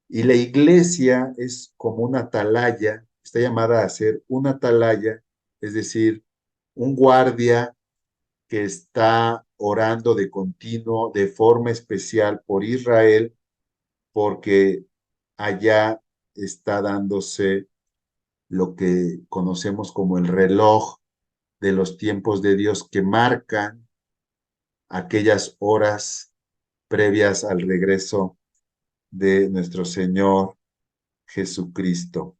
Y la iglesia es como una atalaya, está llamada a ser una atalaya, es decir, un guardia que está orando de continuo, de forma especial por Israel, porque allá está dándose lo que conocemos como el reloj de los tiempos de Dios que marcan aquellas horas previas al regreso de nuestro Señor Jesucristo.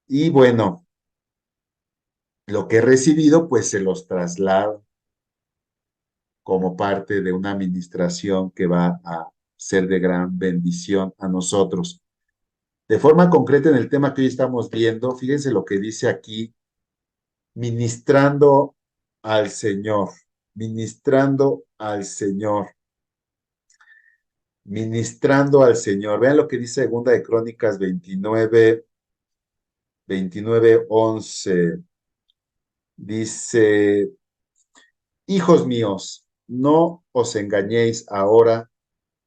Y bueno, lo que he recibido, pues se los traslado como parte de una administración que va a ser de gran bendición a nosotros. De forma concreta, en el tema que hoy estamos viendo, fíjense lo que dice aquí: ministrando al Señor, ministrando al Señor, ministrando al Señor. Vean lo que dice Segunda de Crónicas 29:11. Dice: hijos míos, no os engañéis ahora,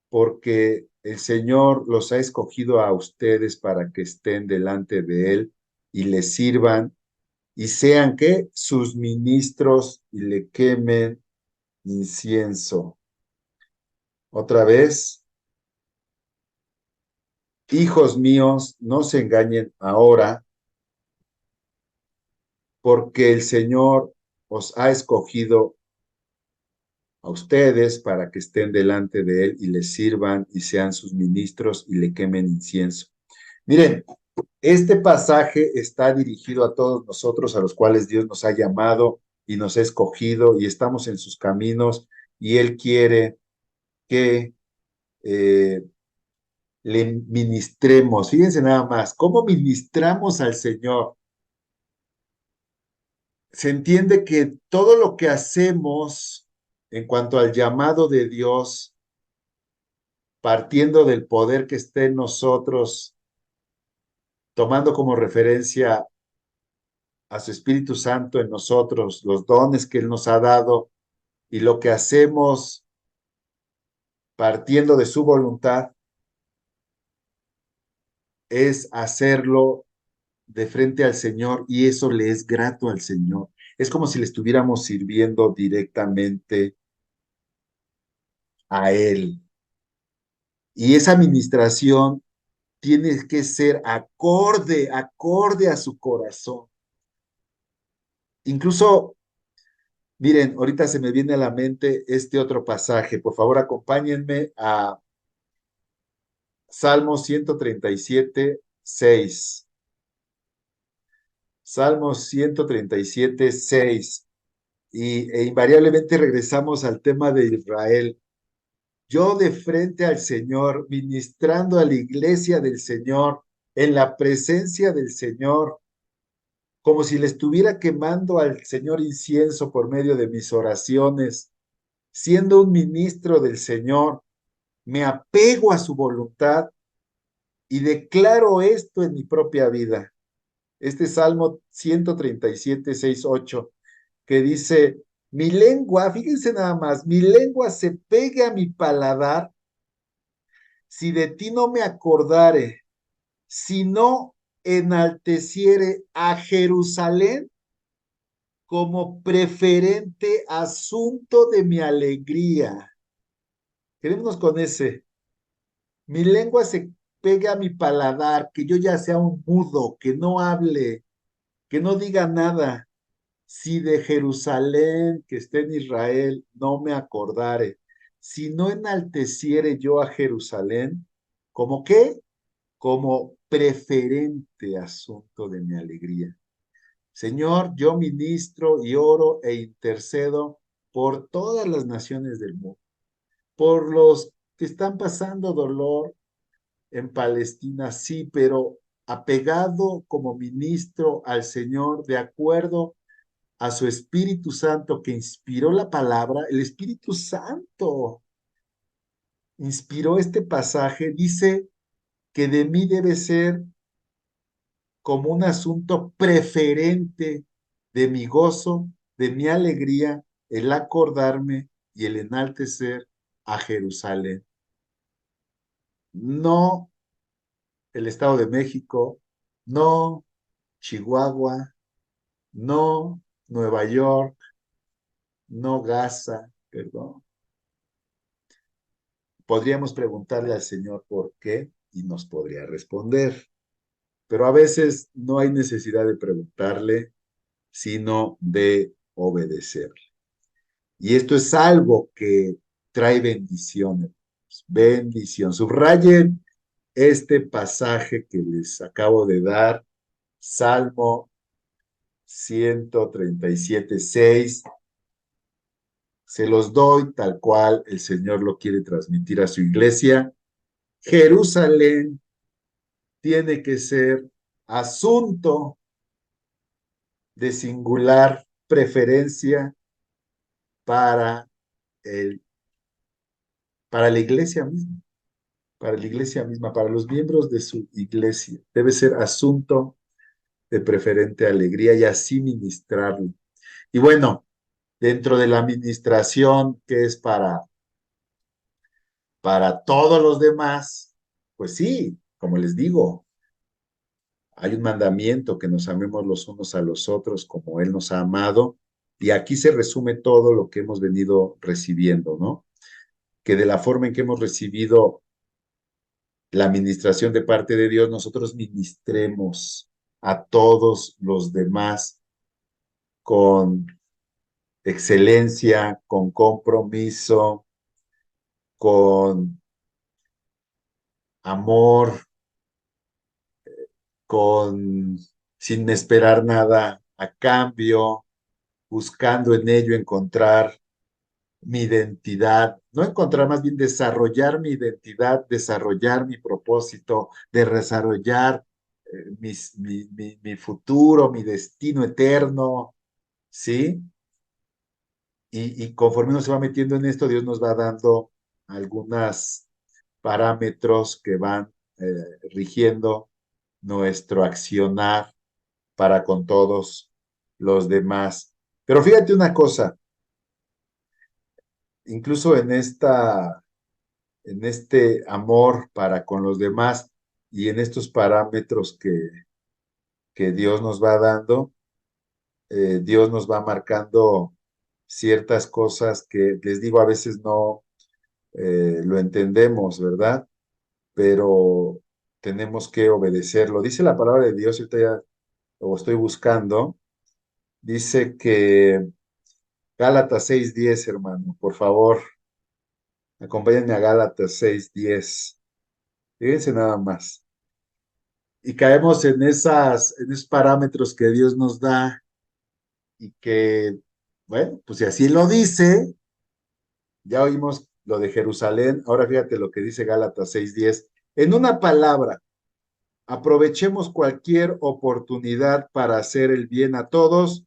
porque el Señor los ha escogido a ustedes para que estén delante de Él y le sirvan y sean que sus ministros y le quemen incienso. Otra vez: hijos míos, no se engañen ahora, porque el Señor os ha escogido a ustedes para que estén delante de Él y les sirvan y sean sus ministros y le quemen incienso. Miren, este pasaje está dirigido a todos nosotros, a los cuales Dios nos ha llamado y nos ha escogido y estamos en sus caminos y Él quiere que le ministremos. Fíjense nada más, ¿cómo ministramos al Señor? Se entiende que todo lo que hacemos en cuanto al llamado de Dios, partiendo del poder que esté en nosotros, tomando como referencia a su Espíritu Santo en nosotros, los dones que Él nos ha dado y lo que hacemos partiendo de su voluntad, es hacerlo de frente al Señor y eso le es grato al Señor. Es como si le estuviéramos sirviendo directamente a Él. Y esa administración tiene que ser acorde a su corazón. Incluso, miren, ahorita se me viene a la mente este otro pasaje. Por favor, acompáñenme a Salmo 137, 6. Salmo 137, 6. E invariablemente regresamos al tema de Israel. Yo de frente al Señor, ministrando a la iglesia del Señor, en la presencia del Señor, como si le estuviera quemando al Señor incienso por medio de mis oraciones, siendo un ministro del Señor, me apego a su voluntad y declaro esto en mi propia vida. Este Salmo 137, 6, 8, que dice, mi lengua, fíjense nada más, mi lengua se pegue a mi paladar si de ti no me acordare, si no enalteciere a Jerusalén como preferente asunto de mi alegría. Quedémonos con ese. Mi lengua se pegue a mi paladar, que yo ya sea un mudo, que no hable, que no diga nada. Si de Jerusalén, que esté en Israel, no me acordare, si no enalteciere yo a Jerusalén, ¿como qué? Como preferente asunto de mi alegría. Señor, yo ministro y oro e intercedo por todas las naciones del mundo, por los que están pasando dolor en Palestina, sí, pero apegado como ministro al Señor, de acuerdo a su Espíritu Santo que inspiró la palabra. El Espíritu Santo inspiró este pasaje, dice que de mí debe ser como un asunto preferente de mi gozo, de mi alegría, el acordarme y el enaltecer a Jerusalén. No el Estado de México, no Chihuahua, no Nueva York, no Gaza, perdón. Podríamos preguntarle al Señor por qué y nos podría responder, pero a veces no hay necesidad de preguntarle, sino de obedecerle. Y esto es algo que trae bendición, bendición. Subrayen este pasaje que les acabo de dar, Salmo 137, 6. Se los doy tal cual el Señor lo quiere transmitir a su iglesia. Jerusalén tiene que ser asunto de singular preferencia para, el, para la iglesia misma, para la iglesia misma, para los miembros de su iglesia. Debe ser asunto de preferente alegría y así ministrarlo. Y bueno, dentro de la administración que es para todos los demás, pues sí, como les digo, hay un mandamiento que nos amemos los unos a los otros como Él nos ha amado, y aquí se resume todo lo que hemos venido recibiendo, ¿no? Que de la forma en que hemos recibido la administración de parte de Dios, nosotros ministremos a todos los demás con excelencia, con compromiso, con amor, con sin esperar nada a cambio, buscando en ello encontrar mi identidad, no encontrar, más bien desarrollar mi identidad, desarrollar mi propósito, de desarrollar mi futuro, mi destino eterno, ¿sí? Y conforme uno se va metiendo en esto, Dios nos va dando algunos parámetros que van rigiendo nuestro accionar para con todos los demás. Pero fíjate una cosa, incluso en este amor para con los demás y en estos parámetros que Dios nos va dando, Dios nos va marcando ciertas cosas que les digo, a veces no lo entendemos, ¿verdad? Pero tenemos que obedecerlo. Dice la palabra de Dios, ahorita ya lo estoy buscando, dice que Gálatas 6:10, hermano, por favor, acompáñenme a Gálatas 6:10. Fíjense nada más. Y caemos en esos parámetros que Dios nos da y que, bueno, pues si así lo dice, ya oímos lo de Jerusalén, ahora fíjate lo que dice Gálatas 6:10. En una palabra, aprovechemos cualquier oportunidad para hacer el bien a todos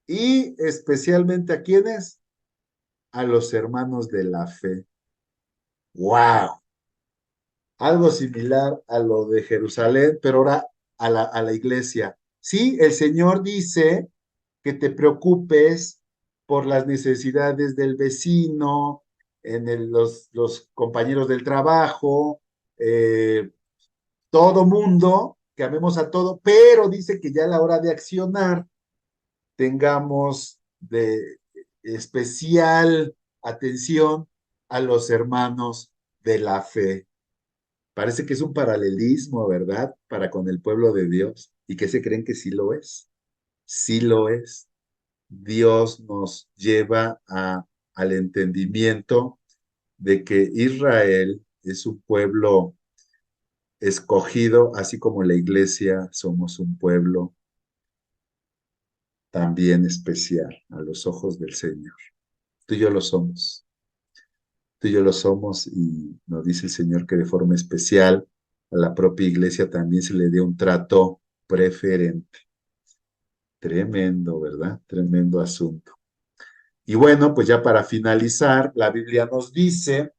y especialmente a quienes, a los hermanos de la fe. ¡Wow! Algo similar a lo de Jerusalén, pero ahora a la iglesia. Sí, el Señor dice que te preocupes por las necesidades del vecino, los compañeros del trabajo, todo mundo, que amemos a todo, pero dice que ya a la hora de accionar tengamos de especial atención a los hermanos de la fe. Parece que es un paralelismo, ¿verdad? Para con el pueblo de Dios. ¿Y que se creen que sí lo es? Sí lo es. Dios nos lleva al entendimiento de que Israel es un pueblo escogido, así como la iglesia somos un pueblo también especial a los ojos del Señor. Tú y yo lo somos. Tú y yo lo somos y nos dice el Señor que de forma especial a la propia iglesia también se le dé un trato preferente. Tremendo, ¿verdad? Tremendo asunto. Y bueno, pues ya para finalizar, la Biblia nos dice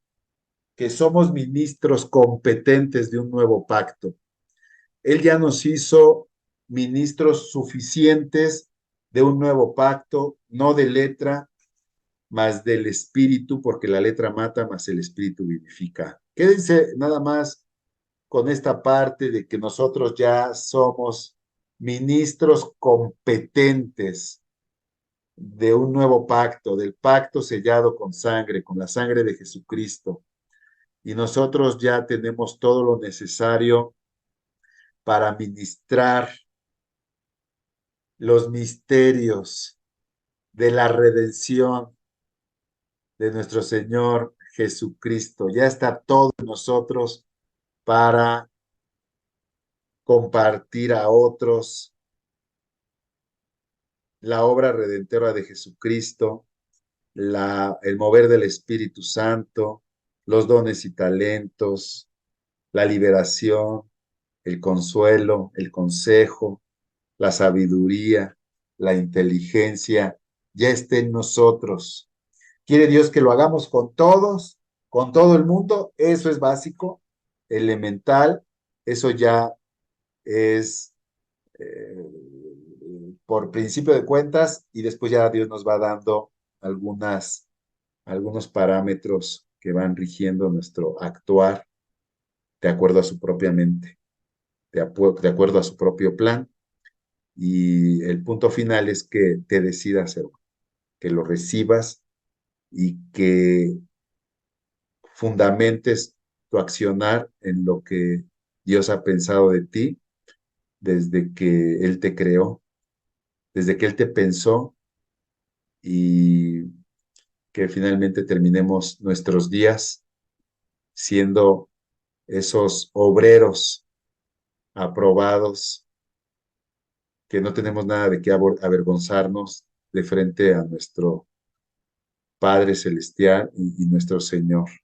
que somos ministros competentes de un nuevo pacto. Él ya nos hizo ministros suficientes de un nuevo pacto, no de letra, más del espíritu, porque la letra mata, más el espíritu vivifica. Quédense nada más con esta parte de que nosotros ya somos ministros competentes de un nuevo pacto, del pacto sellado con sangre, con la sangre de Jesucristo. Y nosotros ya tenemos todo lo necesario para ministrar los misterios de la redención de nuestro Señor Jesucristo. Ya está todo en nosotros para compartir a otros la obra redentora de Jesucristo, el mover del Espíritu Santo, los dones y talentos, la liberación, el consuelo, el consejo, la sabiduría, la inteligencia, ya está en nosotros. Quiere Dios que lo hagamos con todos, con todo el mundo. Eso es básico, elemental. Eso ya es por principio de cuentas y después ya Dios nos va dando algunos parámetros que van rigiendo nuestro actuar de acuerdo a su propia mente, de acuerdo a su propio plan. Y el punto final es que te decidas hacerlo, que lo recibas y que fundamentes tu accionar en lo que Dios ha pensado de ti desde que Él te creó, desde que Él te pensó y que finalmente terminemos nuestros días siendo esos obreros aprobados, que no tenemos nada de qué avergonzarnos de frente a nuestro Padre Celestial y nuestro Señor.